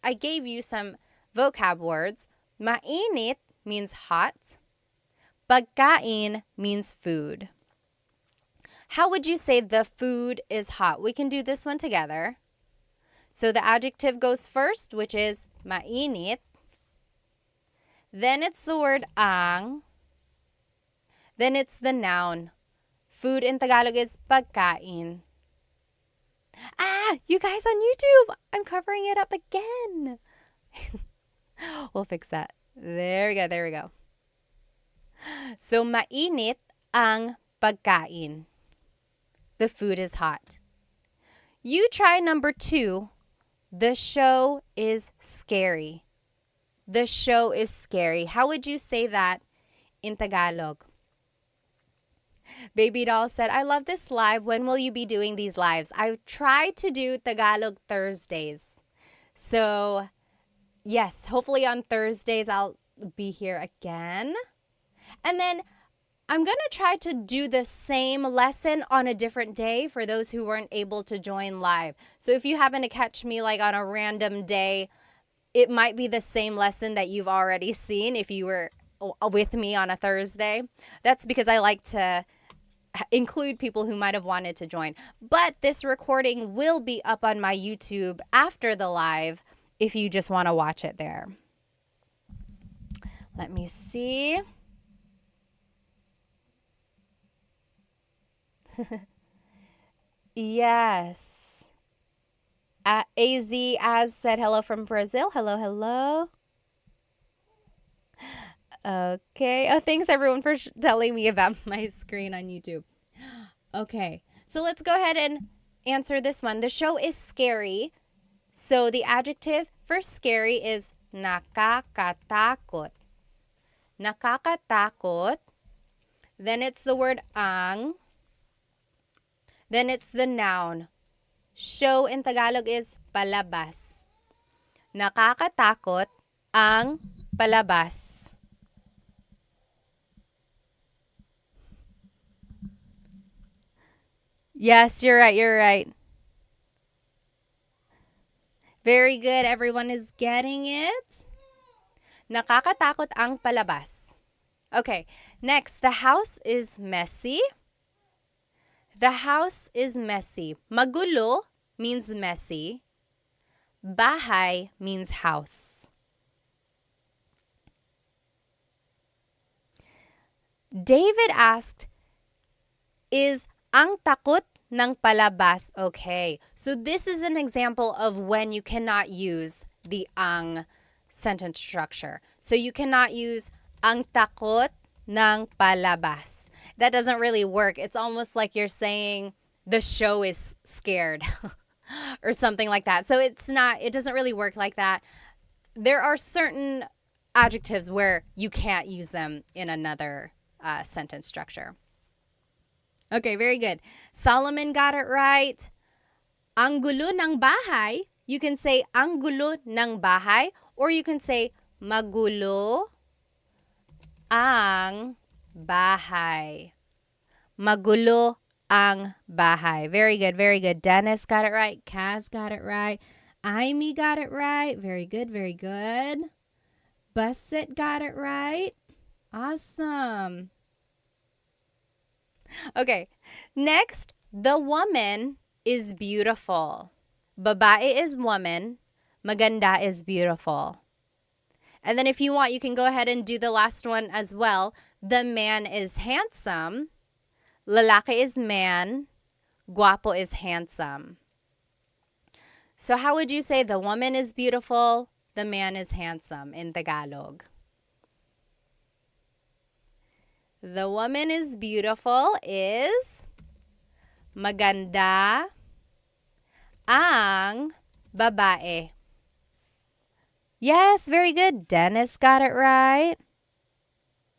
some vocab words. Mainit means hot. Pagkain means food. How would you say the food is hot? We can do this one together. So the adjective goes first, which is mainit. Then it's the word ang. Then it's the noun. Food in Tagalog is pagkain. You guys on YouTube, I'm covering it up again. We'll fix that. There we go. So mainit ang pagkain. The food is hot. You try number 2. The show is scary. The show is scary. How would you say that in Tagalog? Baby Doll said, I love this live. When will you be doing these lives? I try to do Tagalog Thursdays. So, yes, hopefully on Thursdays I'll be here again. And then I'm going to try to do the same lesson on a different day for those who weren't able to join live. So if you happen to catch me like on a random day, it might be the same lesson that you've already seen if you were with me on a Thursday. That's because I like to include people who might have wanted to join. But this recording will be up on my YouTube after the live if you just want to watch it there. Let me see. Yes. Az said hello from Brazil. Hello. Okay. Oh, thanks everyone for telling me about my screen on YouTube. Okay. So let's go ahead and answer this one. The show is scary. So the adjective for scary is nakakatakot. Nakakatakot. Then it's the word ang. Then it's the noun. Show in Tagalog is palabas. Nakakatakot ang palabas. Yes, you're right. Very good. Everyone is getting it. Nakakatakot ang palabas. Okay, next, the house is messy. The house is messy. Magulo means messy. Bahay means house. David asked, is ang takot ng palabas okay? So this is an example of when you cannot use the ang sentence structure. So you cannot use ang takot ng palabas. That doesn't really work. It's almost like you're saying the show is scared or something like that. So it doesn't really work like that. There are certain adjectives where you can't use them in another sentence structure. Okay, very good. Solomon got it right. Ang gulo ng bahay, you can say ang gulo ng bahay, or you can say magulo ang bahay. Magulo ang bahay. Very good. Dennis got it right. Kaz got it right. Aimee got it right. Very good. Busset got it right. Awesome. Okay, next, the woman is beautiful. Babae is woman. Maganda is beautiful. And then if you want, you can go ahead and do the last one as well. The man is handsome. Lalaki is man. Guapo is handsome. So how would you say the woman is beautiful, the man is handsome in Tagalog? The woman is beautiful is maganda ang babae. Yes, very good. Dennis got it right.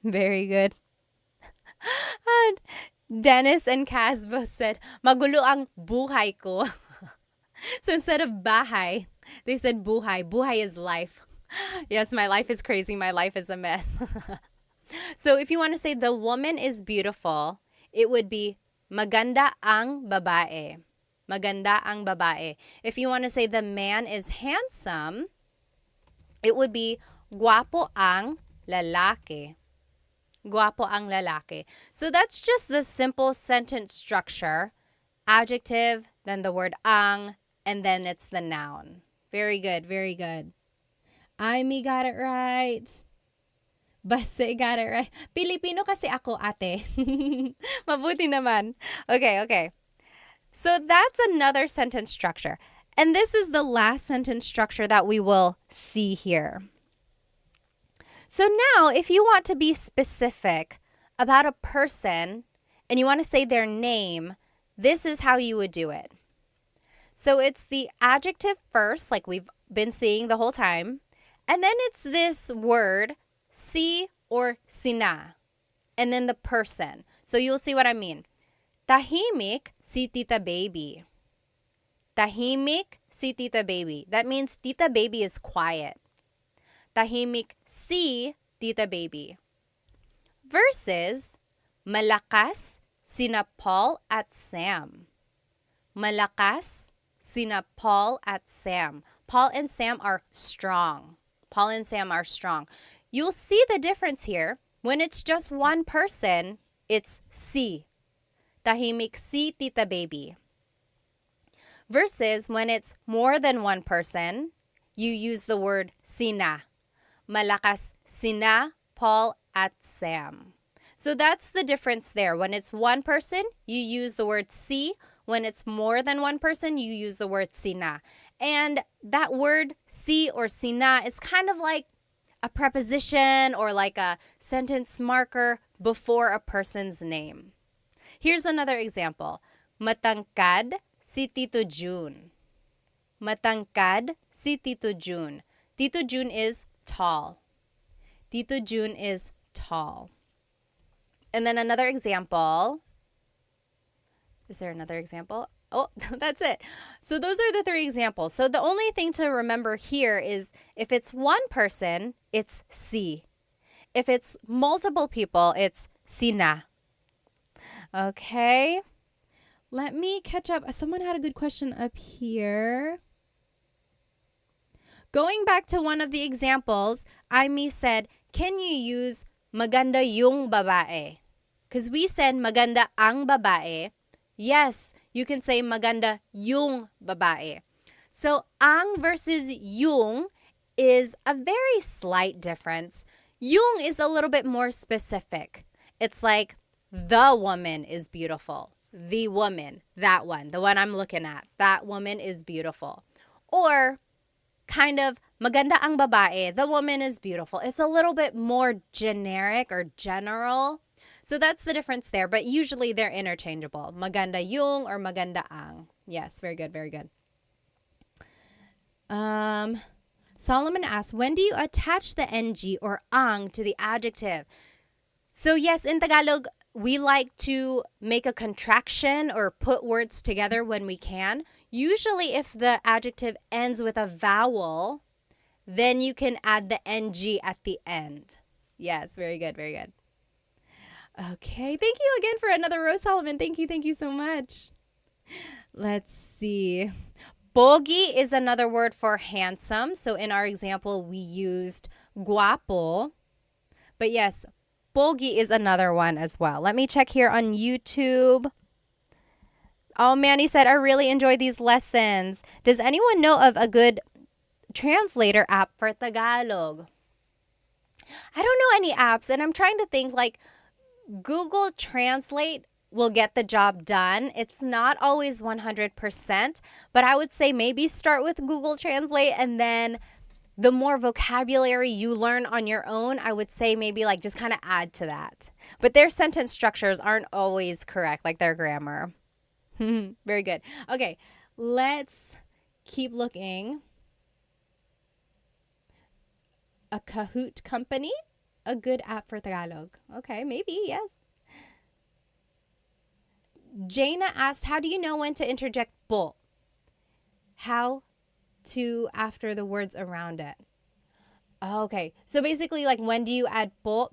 Very good. And Dennis and Kaz both said, magulo ang buhay ko. So instead of bahay, they said buhay. Buhay is life. Yes, my life is crazy. My life is a mess. So if you want to say the woman is beautiful, it would be maganda ang babae. Maganda ang babae. If you want to say the man is handsome, it would be guwapo ang lalaki. Guwapo ang lalaki. So that's just the simple sentence structure. Adjective, then the word ang, and then it's the noun. Very good, very good. Amy got it right. Base got it right. Pilipino kasi ako, ate. Mabuti naman. Okay. So that's another sentence structure. And this is the last sentence structure that we will see here. So now, if you want to be specific about a person and you want to say their name, this is how you would do it. So it's the adjective first, like we've been seeing the whole time. And then it's this word, C or Sina. And then the person. So you'll see what I mean. Tahimik si Tita Baby. Tahimik si Tita Baby. That means Tita Baby is quiet. Tahimik si Tita Baby. Versus malakas sina Paul at Sam. Malakas sina Paul at Sam. Paul and Sam are strong. Paul and Sam are strong. You'll see the difference here. When it's just one person, it's si. Tahimik si Tita Baby. Versus when it's more than one person, you use the word sina. Malakas sina Paul at Sam. So that's the difference there. When it's one person, you use the word si. When it's more than one person, you use the word sina. And that word si or sina is kind of like a preposition or like a sentence marker before a person's name. Here's another example. Matangkad si Tito June. Matangkad si Tito June. Tito June is tall. Tito June is tall. And then another example. Is there another example? Oh, that's it. So those are the three examples. So the only thing to remember here is if it's one person, it's si. If it's multiple people, it's sina. Okay. Let me catch up. Someone had a good question up here. Going back to one of the examples, Amy said, can you use maganda yung babae? Because we said maganda ang babae. Yes, you can say maganda yung babae. So ang versus yung is a very slight difference. Yung is a little bit more specific. It's like the woman is beautiful. The woman, that one, the one I'm looking at. That woman is beautiful. Or kind of maganda ang babae, the woman is beautiful. It's a little bit more generic or general. So that's the difference there, but usually they're interchangeable. Maganda yung or maganda ang. Yes, very good, very good. Solomon asks, when do you attach the ng or ang to the adjective? So yes, in Tagalog, we like to make a contraction or put words together when we can. Usually if the adjective ends with a vowel, then you can add the ng at the end. Yes, very good, very good. Okay, thank you again for another row, Solomon. Thank you so much. Let's see. Pogi is another word for handsome. So in our example, we used guapo. But yes, pogi is another one as well. Let me check here on YouTube. Oh, Manny said, I really enjoy these lessons. Does anyone know of a good translator app for Tagalog? I don't know any apps, and I'm trying to think like Google Translate will get the job done. It's not always 100%, but I would say maybe start with Google Translate, and then the more vocabulary you learn on your own, I would say maybe like just kind of add to that. But their sentence structures aren't always correct, like their grammar. Very good. Okay, let's keep looking. A Kahoot company? A good app for Tagalog. Okay, maybe, yes. Jaina asked, how do you know when to interject po? How to after the words around it. Okay, so basically like when do you add po?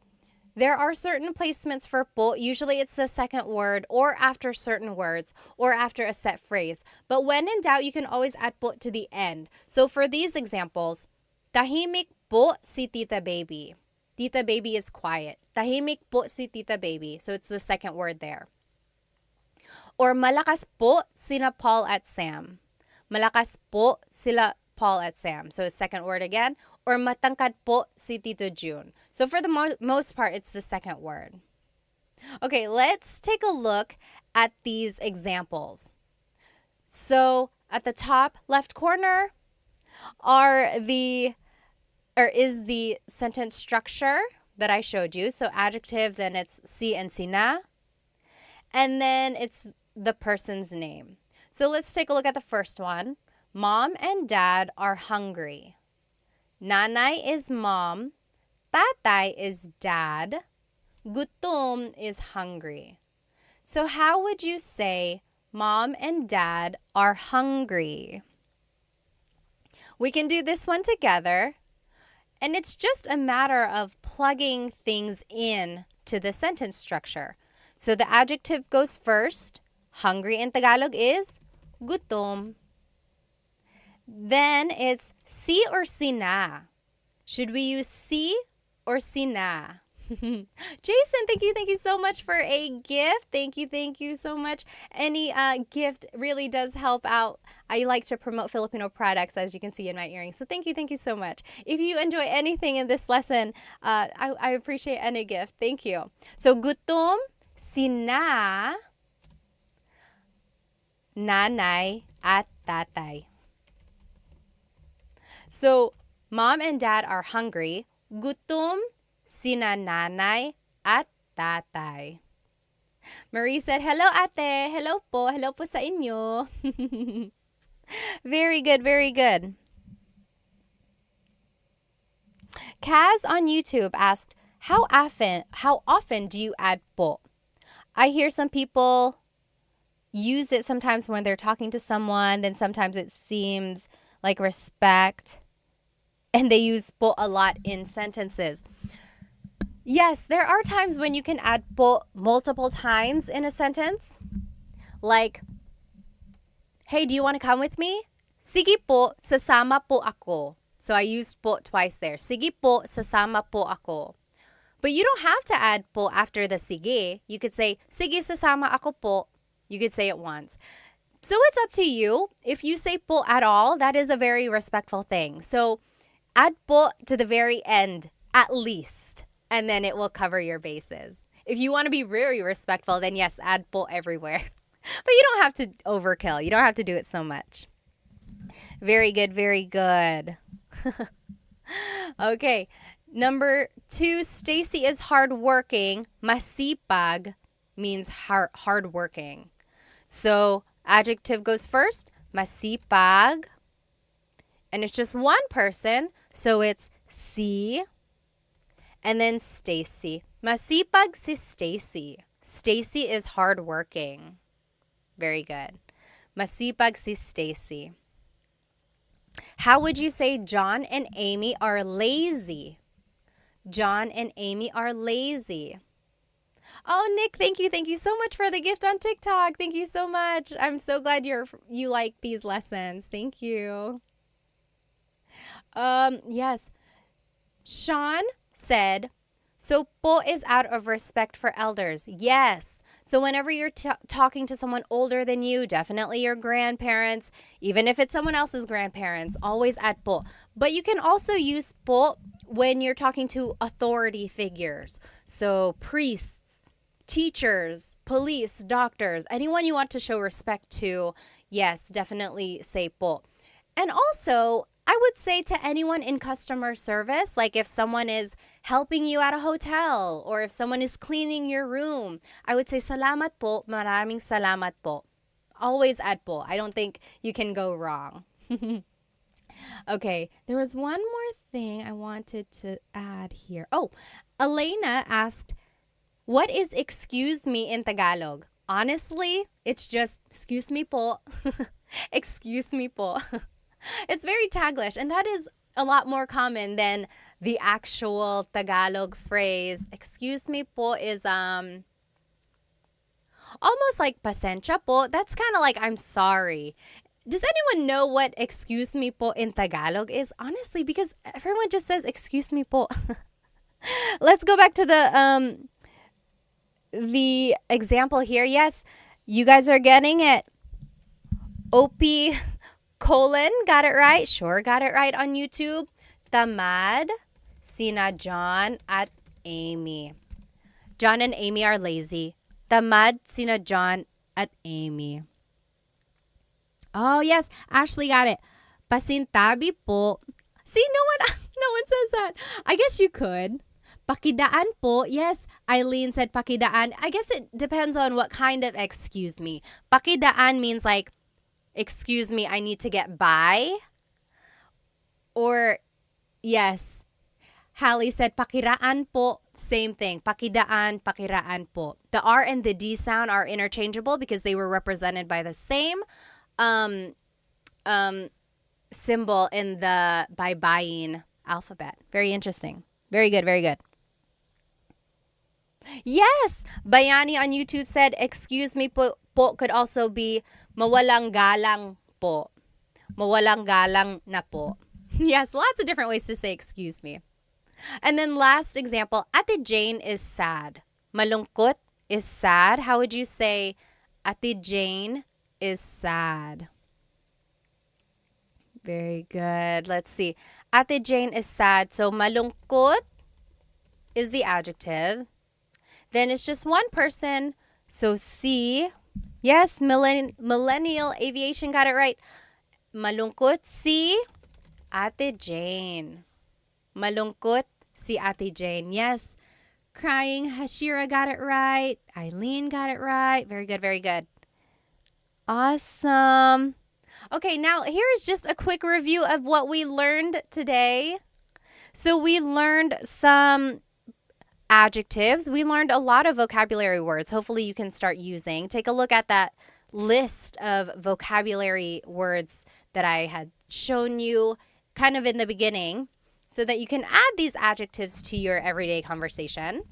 There are certain placements for po. Usually it's the second word or after certain words or after a set phrase. But when in doubt, you can always add po to the end. So for these examples, tahimik po si Tita Baby. Tita Baby is quiet. Tahimik po si Tita Baby. So it's the second word there. Or malakas po sina Paul at Sam. Malakas po sila Paul at Sam. So second word again. Or matangkad po si Tito June. So for the most part, it's the second word. Okay, let's take a look at these examples. So at the top left corner is the sentence structure that I showed you. So adjective, then it's C and Sina. And then it's the person's name. So let's take a look at the first one. Mom and dad are hungry. Nanay is mom. Tatay is dad. Gutom is hungry. So how would you say mom and dad are hungry? We can do this one together. And it's just a matter of plugging things in to the sentence structure. So the adjective goes first. Hungry in Tagalog is gutom. Then it's si or sina. Should we use si or sina? Jason, thank you so much for a gift. Thank you so much. Any gift really does help out. I like to promote Filipino products, as you can see in my earrings. So thank you so much. If you enjoy anything in this lesson, I appreciate any gift. Thank you. So gutom, sina, nanay, at tatay. So, mom and dad are hungry. Gutom sina nanay at tatay. Marie said, hello ate. Hello po. Hello po sa inyo. Very good, very good. Kaz on YouTube asked, how often do you add po? I hear some people use it sometimes when they're talking to someone, then sometimes it seems like respect, and they use po a lot in sentences. Yes, there are times when you can add po multiple times in a sentence. Like, hey, do you want to come with me? Sige po, sasama po ako. So I used po twice there. Sige po, sasama po ako. But you don't have to add po after the sige. You could say, sige, sasama ako po. You could say it once. So it's up to you. If you say po at all, that is a very respectful thing. So add po to the very end, at least, and then it will cover your bases. If you want to be very respectful, then yes, add po everywhere. But you don't have to overkill. You don't have to do it so much. Very good, very good. Okay, number 2, Stacy is hardworking. Masipag means hardworking. So adjective goes first, masipag. And it's just one person, so it's si and then Stacy. Masipag si Stacy. Stacy is hardworking. Very good. Masipag si Stacy. How would you say John and Amy are lazy? John and Amy are lazy. Oh, Nick, thank you so much for the gift on TikTok. Thank you so much. I'm so glad you like these lessons. Thank you. Yes. Sean said, so po is out of respect for elders. Yes. So whenever you're talking to someone older than you, definitely your grandparents, even if it's someone else's grandparents, always add po. But you can also use po when you're talking to authority figures. So priests, teachers, police, doctors, anyone you want to show respect to, yes, definitely say po. And also, I would say to anyone in customer service, like if someone is helping you at a hotel or if someone is cleaning your room, I would say salamat po, maraming salamat po. Always add po. I don't think you can go wrong. Okay, there was one more thing I wanted to add here. Oh, Elena asked, what is excuse me in Tagalog? Honestly, it's just excuse me po. Excuse me po. It's very Taglish, and that is a lot more common than the actual Tagalog phrase, excuse me po, is almost like pasensya po. That's kind of like I'm sorry. Does anyone know what excuse me po in Tagalog is? Honestly, because everyone just says excuse me po. Let's go back to the example here. Yes, you guys are getting it. OP colon got it right. Sure, got it right on YouTube. Tamad, sina John at Amy. John and Amy are lazy. Tamad sina John at Amy. Oh, yes. Ashley got it. Pasintabi po. See, no one says that. I guess you could. Pakidaan po. Yes, Eileen said pakidaan. I guess it depends on what kind of excuse me. Pakidaan means like, excuse me, I need to get by. Or, yes, Hallie said pakiraan po. Same thing. Pakidaan, pakiraan po. The R and the D sound are interchangeable because they were represented by the same symbol in the baybayin alphabet. Very interesting. Very good, very good. Yes, Bayani on YouTube said, excuse me po could also be mawalang galang po. Mawalang galang na po. Yes, lots of different ways to say excuse me. And then last example, Ate Jane is sad. Malungkot is sad. How would you say Ate Jane is sad? Very good. Let's see. Ate Jane is sad. So malungkot is the adjective. Then it's just one person. So C. Yes, Millennial Aviation got it right. Malungkot si Ate Jane. Malungkot si Ate Jane. Yes. Crying, Hashira got it right. Eileen got it right. Very good, very good. Awesome. Okay, now here is just a quick review of what we learned today. So we learned some adjectives. We learned a lot of vocabulary words. Hopefully you can start using. Take a look at that list of vocabulary words that I had shown you kind of in the beginning so that you can add these adjectives to your everyday conversation.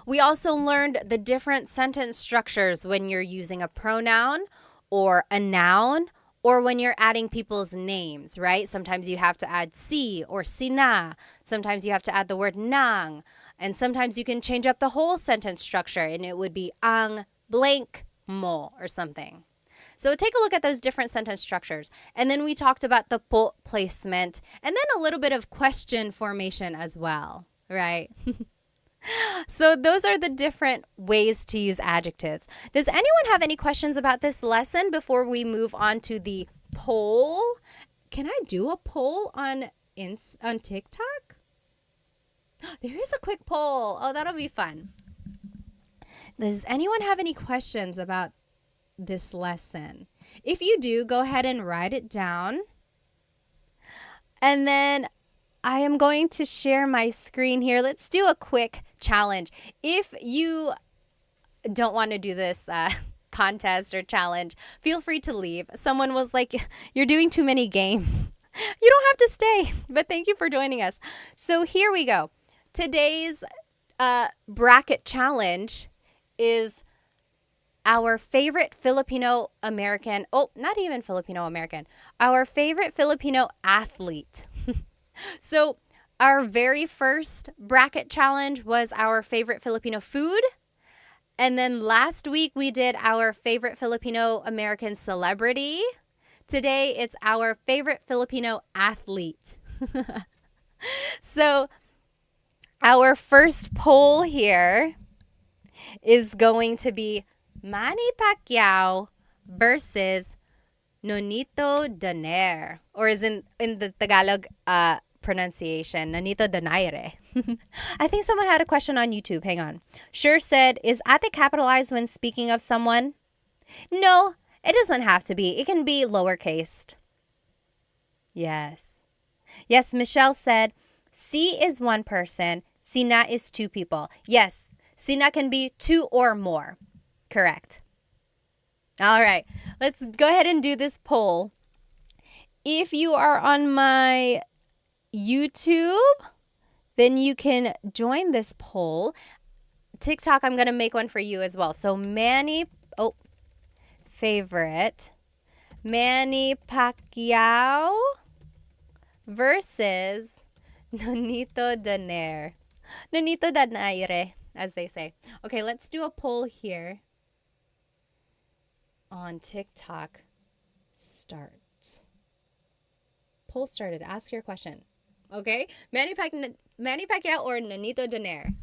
We also learned the different sentence structures when you're using a pronoun or a noun or when you're adding people's names, right? Sometimes you have to add si or sina. Sometimes you have to add the word nang. And sometimes you can change up the whole sentence structure and it would be ang blank mo or something. So take a look at those different sentence structures. And then we talked about the po placement and then a little bit of question formation as well, right? So those are the different ways to use adjectives. Does anyone have any questions about this lesson before we move on to the poll? Can I do a poll on TikTok? There is a quick poll. Oh, that'll be fun. Does anyone have any questions about this lesson? If you do, go ahead and write it down. And then I am going to share my screen here. Let's do a quick challenge. If you don't want to do this contest or challenge, feel free to leave. Someone was like, you're doing too many games. You don't have to stay, but thank you for joining us. So here we go. Today's bracket challenge is our favorite Filipino American, not even Filipino American, our favorite Filipino athlete. So our very first bracket challenge was our favorite Filipino food. And then last week we did our favorite Filipino American celebrity. Today it's our favorite Filipino athlete. So our first poll here is going to be Manny Pacquiao versus Nonito Donaire, or is in the Tagalog pronunciation, Nonito Donaire. I think someone had a question on YouTube. Hang on. Sure said, is ate capitalized when speaking of someone? No, it doesn't have to be. It can be lowercased. Yes. Yes, Michelle said, si is one person, sina is two people. Yes, sina can be two or more. Correct. All right, let's go ahead and do this poll. If you are on my YouTube, then you can join this poll. TikTok, I'm going to make one for you as well. So favorite, Manny Pacquiao versus Nonito Donaire. Nonito Donaire, as they say. Okay, let's do a poll here on TikTok. Start. Poll started. Ask your question. Okay? Manny Pacquiao or Nonito Donaire?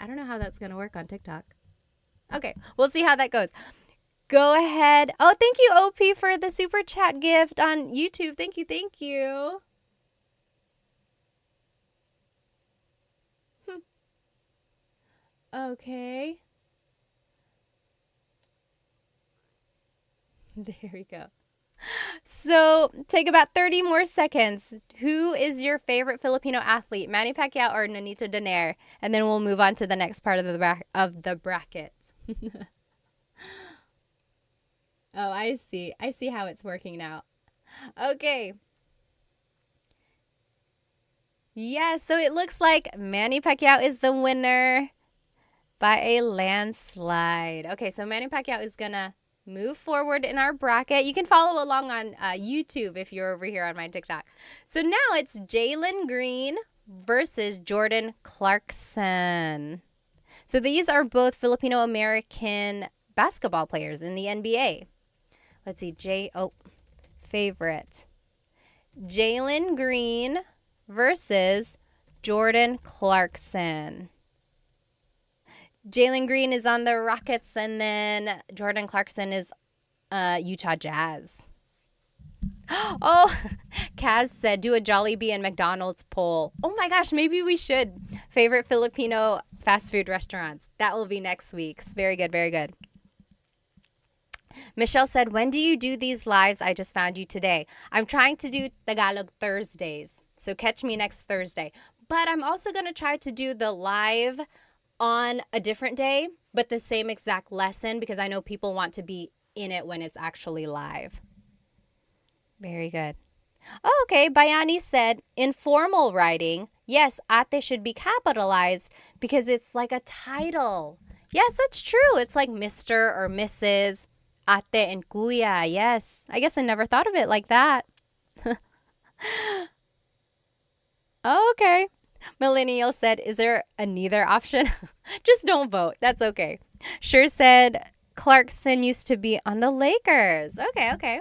I don't know how that's going to work on TikTok. Okay, we'll see how that goes. Go ahead. Oh, thank you, OP, for the super chat gift on YouTube. Thank you, thank you. Okay. There we go. So take about 30 more seconds. Who is your favorite Filipino athlete, Manny Pacquiao or Nonito Donaire? And then we'll move on to the next part of the bracket. Oh, I see. I see how it's working now. Okay. Yeah, so it looks like Manny Pacquiao is the winner by a landslide. Okay, so Manny Pacquiao is going to move forward in our bracket. You can follow along on YouTube if you're over here on my TikTok. So now it's Jalen Green versus Jordan Clarkson. So these are both Filipino-American basketball players in the NBA. Let's see, favorite. Jalen Green versus Jordan Clarkson. Jalen Green is on the Rockets, and then Jordan Clarkson is Utah Jazz. Oh, Kaz said, do a Jollibee and McDonald's poll. Oh my gosh, maybe we should. Favorite Filipino fast food restaurants. That will be next week's. Very good, very good. Michelle said, when do you do these lives? I just found you today. I'm trying to do Tagalog Thursdays, so catch me next Thursday. But I'm also going to try to do the live on a different day, but the same exact lesson, because I know people want to be in it when it's actually live. Very good. Oh, okay. Bayani said, informal writing, yes, ate should be capitalized because it's like a title. Yes, that's true. It's like Mr. or Mrs. Ate and kuya. Yes. I guess I never thought of it like that. Oh, okay. Millennial said, is there a neither option? Just don't vote. That's okay. Sure said, Clarkson used to be on the Lakers. Okay, okay.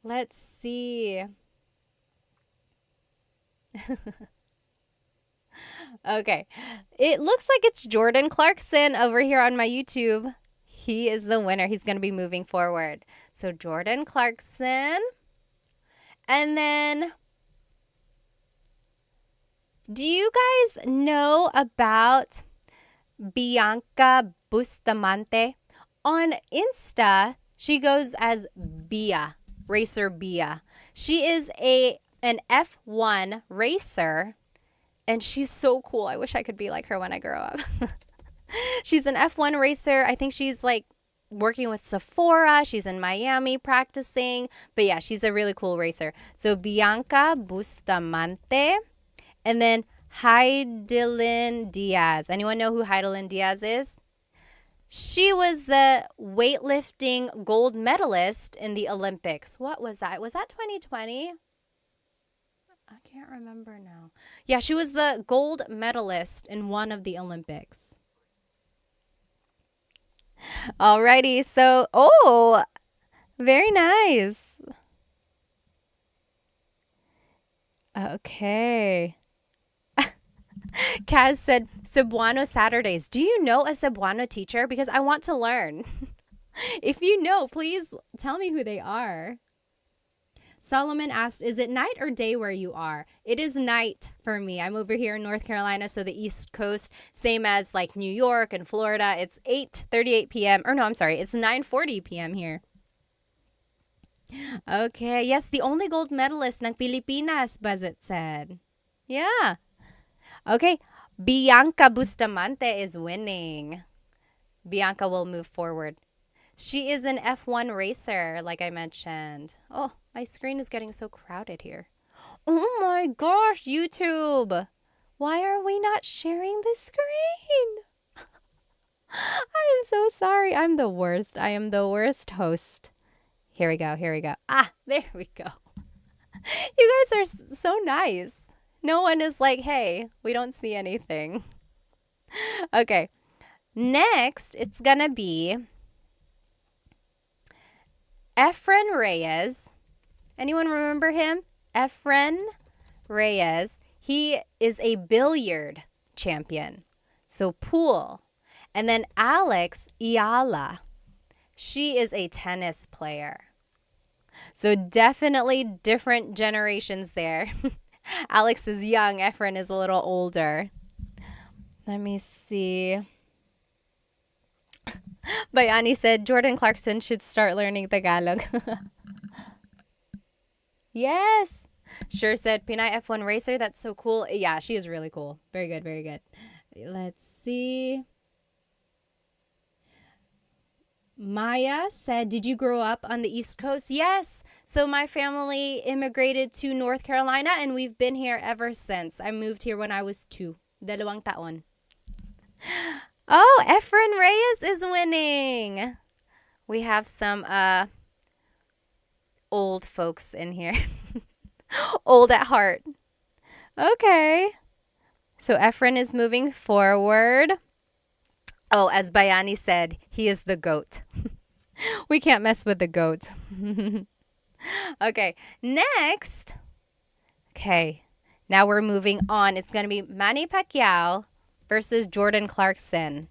Let's see. Okay. It looks like it's Jordan Clarkson over here on my YouTube. He is the winner. He's going to be moving forward. So Jordan Clarkson. And then, do you guys know about Bianca Bustamante? On Insta, she goes as Bia, Racer Bia. She is an F1 racer, and she's so cool. I wish I could be like her when I grow up. She's an F1 racer. I think she's like working with Sephora. She's in Miami practicing. But yeah, she's a really cool racer. So Bianca Bustamante. And then Heidelin Diaz. Anyone know who Heidelin Diaz is? She was the weightlifting gold medalist in the Olympics. What was that? Was that 2020? I can't remember now. Yeah, she was the gold medalist in one of the Olympics. Alrighty, so, very nice. Okay. Kaz said, Cebuano Saturdays. Do you know a Cebuano teacher? Because I want to learn. If you know, please tell me who they are. Solomon asked, is it night or day where you are? It is night for me. I'm over here in North Carolina, so the East Coast, same as like New York and Florida. It's 8:38 p.m. Or no, I'm sorry. It's 9:40 p.m. here. Okay. Yes, the only gold medalist ng Pilipinas, Buzzet said. Yeah. Okay. Bianca Bustamante is winning. Bianca will move forward. She is an F1 racer, like I mentioned. Oh, my screen is getting so crowded here. Oh my gosh, YouTube. Why are we not sharing the screen? I am so sorry. I'm the worst. I am the worst host. Here we go. Here we go. Ah, there we go. You guys are so nice. No one is like, hey, we don't see anything. Okay. Next, it's going to be Efren Reyes. Anyone remember him? Efren Reyes. He is a billiard champion. So pool. And then Alex Iala. She is a tennis player. So definitely different generations there. Alex is young. Efren is a little older. Let me see. Bayani said Jordan Clarkson should start learning Tagalog. Yes. Sure said Pinay F1 racer. That's so cool. Yeah, she is really cool. Very good. Very good. Let's see. Maya said, did you grow up on the East Coast? Yes. So my family immigrated to North Carolina and we've been here ever since. I moved here when I was 2. Dalawang taon. Oh, Efren Reyes is winning. We have some old folks in here. Old at heart. Okay. So Efren is moving forward. Oh, as Bayani said, he is the goat. We can't mess with the goat. Okay, next. Okay, now we're moving on. It's going to be Manny Pacquiao versus Jordan Clarkson.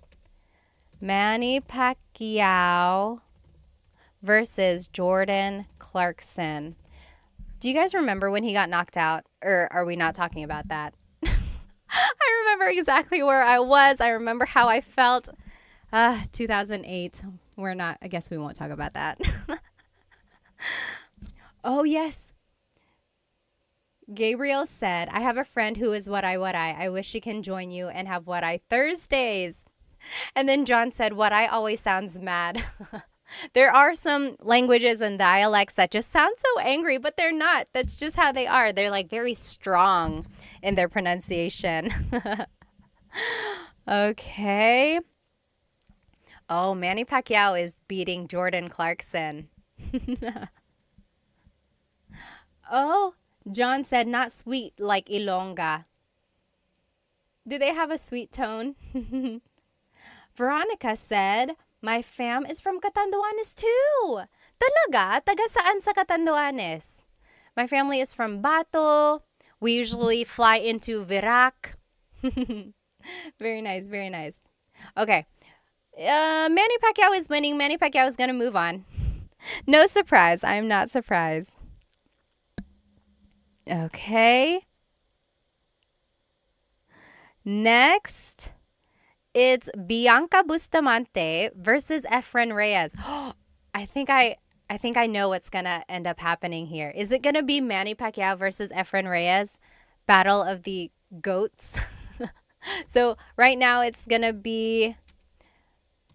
Manny Pacquiao versus Jordan Clarkson. Do you guys remember when he got knocked out? Or are we not talking about that? I remember exactly where I was. I remember how I felt. 2008. I guess we won't talk about that. Oh, yes. Gabriel said, I have a friend who is what I. I wish she can join you and have what I Thursdays. And then John said, what I always sounds mad. There are some languages and dialects that just sound so angry, but they're not. That's just how they are. They're like very strong in their pronunciation. Okay. Oh, Manny Pacquiao is beating Jordan Clarkson. Oh, John said not sweet like Ilongga. Do they have a sweet tone? Veronica said, my fam is from Catanduanes too. Talaga? Taga saan sa Catanduanes? My family is from Bato. We usually fly into Virac. Very nice, very nice. Okay. Manny Pacquiao is winning. Manny Pacquiao is going to move on. No surprise. I'm not surprised. Okay. Next, it's Bianca Bustamante versus Efren Reyes. I think I know what's going to end up happening here. Is it going to be Manny Pacquiao versus Efren Reyes? Battle of the goats. So right now it's going to be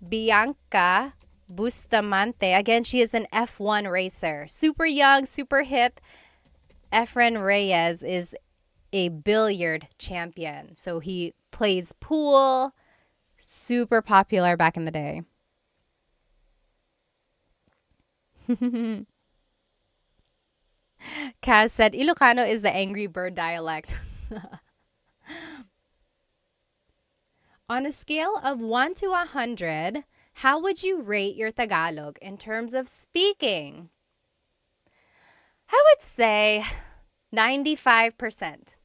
Bianca Bustamante. Again, she is an F1 racer. Super young, super hip. Efren Reyes is a billiard champion. So he plays pool. Super popular back in the day. Kaz said, Ilocano is the angry bird dialect. On a scale of 1 to 100, how would you rate your Tagalog in terms of speaking? I would say 95%.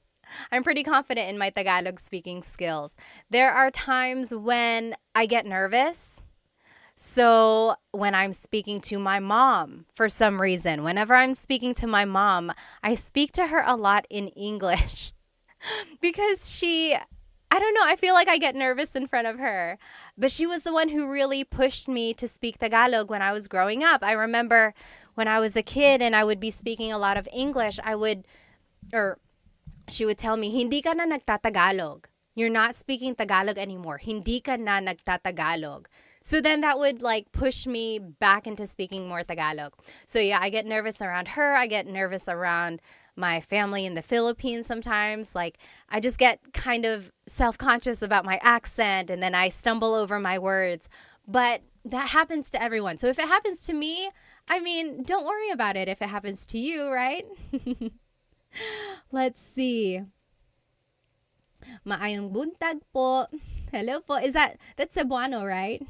I'm pretty confident in my Tagalog speaking skills. There are times when I get nervous. So when I'm speaking to my mom, for some reason, whenever I'm speaking to my mom, I speak to her a lot in English because I don't know, I feel like I get nervous in front of her. But she was the one who really pushed me to speak Tagalog when I was growing up. I remember when I was a kid and I would be speaking a lot of English, she would tell me, hindi ka na nagtatagalog. You're not speaking Tagalog anymore. Hindi ka na nagtatagalog. So then that would like push me back into speaking more Tagalog. So yeah, I get nervous around her. I get nervous around my family in the Philippines sometimes. Like, I just get kind of self-conscious about my accent and then I stumble over my words. But that happens to everyone. So if it happens to me, I mean, don't worry about it if it happens to you, right? Let's see. Maayong buntag po. Hello po. That's Cebuano, right?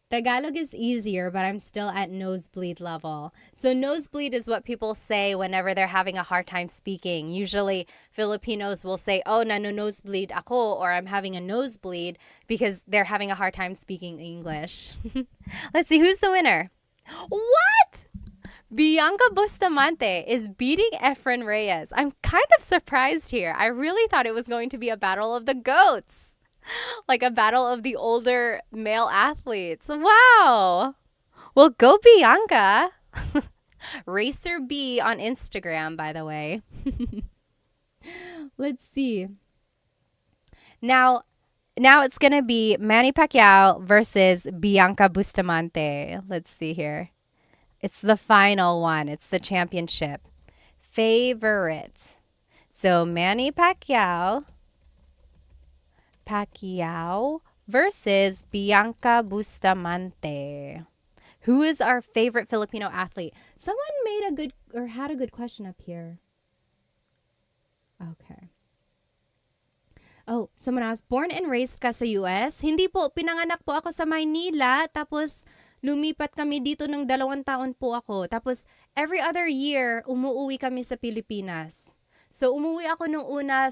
Tagalog is easier, but I'm still at nosebleed level. So nosebleed is what people say whenever they're having a hard time speaking. Usually Filipinos will say, oh, nosebleed ako, or I'm having a nosebleed because they're having a hard time speaking English. Let's see, who's the winner? What? Bianca Bustamante is beating Efren Reyes. I'm kind of surprised here. I really thought it was going to be a battle of the goats. Like a battle of the older male athletes. Wow. Well, go Bianca. Racer B on Instagram, by the way. Let's see. Now it's going to be Manny Pacquiao versus Bianca Bustamante. Let's see here. It's the final one. It's the championship. Favorite. So Manny Pacquiao versus Bianca Bustamante. Who is our favorite Filipino athlete? Someone had a good question up here. Okay. Oh, someone asked, born and raised ka sa US? Hindi po, pinanganak po ako sa Maynila, tapos lumipat kami dito ng 2 taon po ako. Tapos every other year, umuwi kami sa Pilipinas. So umuwi ako nung una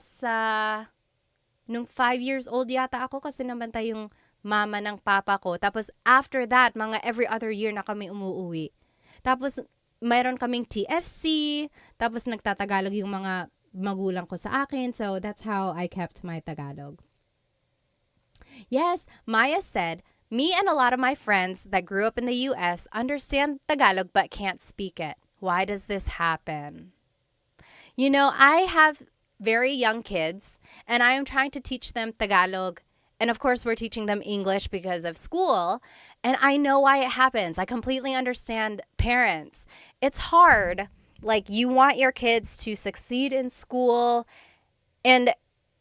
nung 5 years old yata ako kasi nabantay yung mama ng papa ko. Tapos after that, mga every other year na kami umuwi. Tapos mayroon kaming TFC. Tapos nagtatagalog yung mga magulang ko sa akin. So that's how I kept my Tagalog. Yes, Maya said, me and a lot of my friends that grew up in the US understand Tagalog but can't speak it. Why does this happen? You know, I have very young kids, and I am trying to teach them Tagalog. And of course, we're teaching them English because of school. And I know why it happens. I completely understand parents. It's hard. Like, you want your kids to succeed in school, and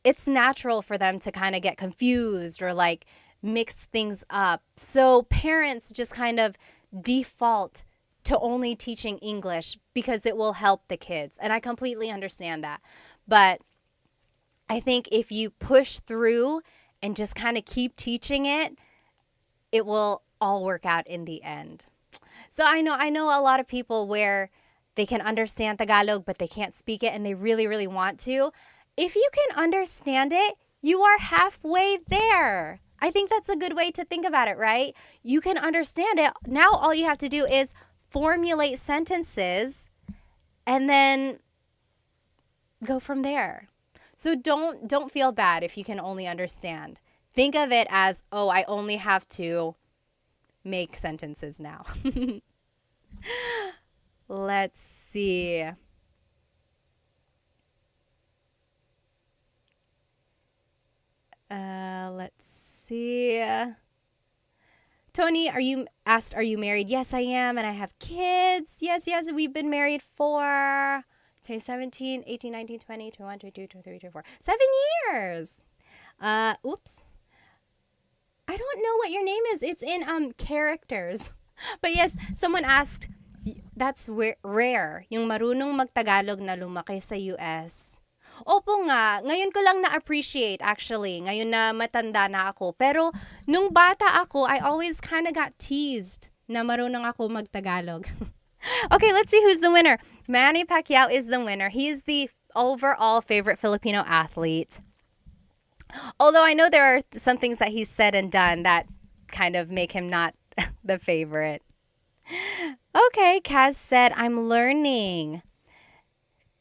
it's natural for them to kind of get confused or like mix things up. So parents just kind of default to only teaching English because it will help the kids. And I completely understand that. But I think if you push through and just kind of keep teaching it, it will all work out in the end. So I know a lot of people where they can understand Tagalog, but they can't speak it and they really, really want to. If you can understand it, you are halfway there. I think that's a good way to think about it, right? You can understand it. Now all you have to do is formulate sentences and then go from there. So don't feel bad if you can only understand. Think of it as, oh, I only have to make sentences now. Let's see. Let's see. Tony, are you married? Yes, I am, and I have kids. Yes, we've been married for 2017, 18, 19, 20, 21, 22, 23, 24. 7 years. Oops. I don't know what your name is. It's in characters. But yes, someone asked, that's rare, yung marunong magtagalog na lumaki sa US. Opo nga, ngayon ko lang na-appreciate actually, ngayon na matanda na ako. Pero nung bata ako, I always kind of got teased na marunong ako magtagalog. Okay, let's see who's the winner. Manny Pacquiao is the winner. He is the overall favorite Filipino athlete. Although I know there are some things that he's said and done that kind of make him not the favorite. Okay, Kaz said, I'm learning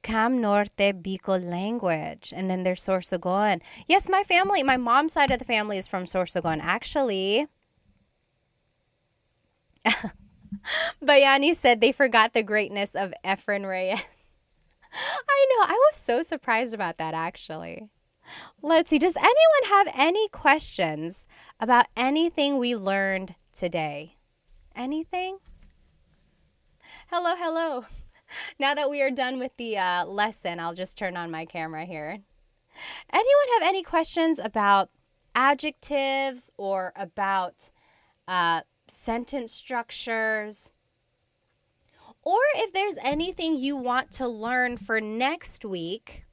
Cam Norte Bicol language. And then there's Sorsogon. Yes, my mom's side of the family is from Sorsogon. Actually, Bayani said they forgot the greatness of Efren Reyes. I know. I was so surprised about that, actually. Let's see. Does anyone have any questions about anything we learned today? Anything? Hello. Now that we are done with the lesson, I'll just turn on my camera here. Anyone have any questions about adjectives or about sentence structures? Or if there's anything you want to learn for next week,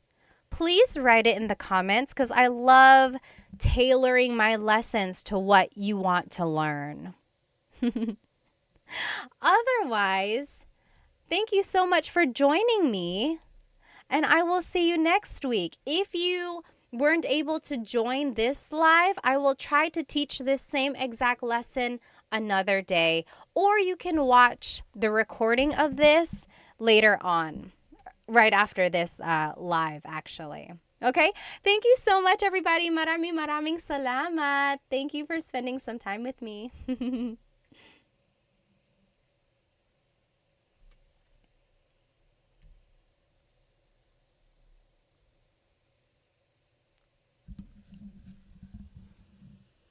please write it in the comments because I love tailoring my lessons to what you want to learn. Otherwise, thank you so much for joining me, and I will see you next week. If you weren't able to join this live, I will try to teach this same exact lesson another day, or you can watch the recording of this later on, right after this live, actually. Okay? Thank you so much, everybody. Maraming salamat. Thank you for spending some time with me.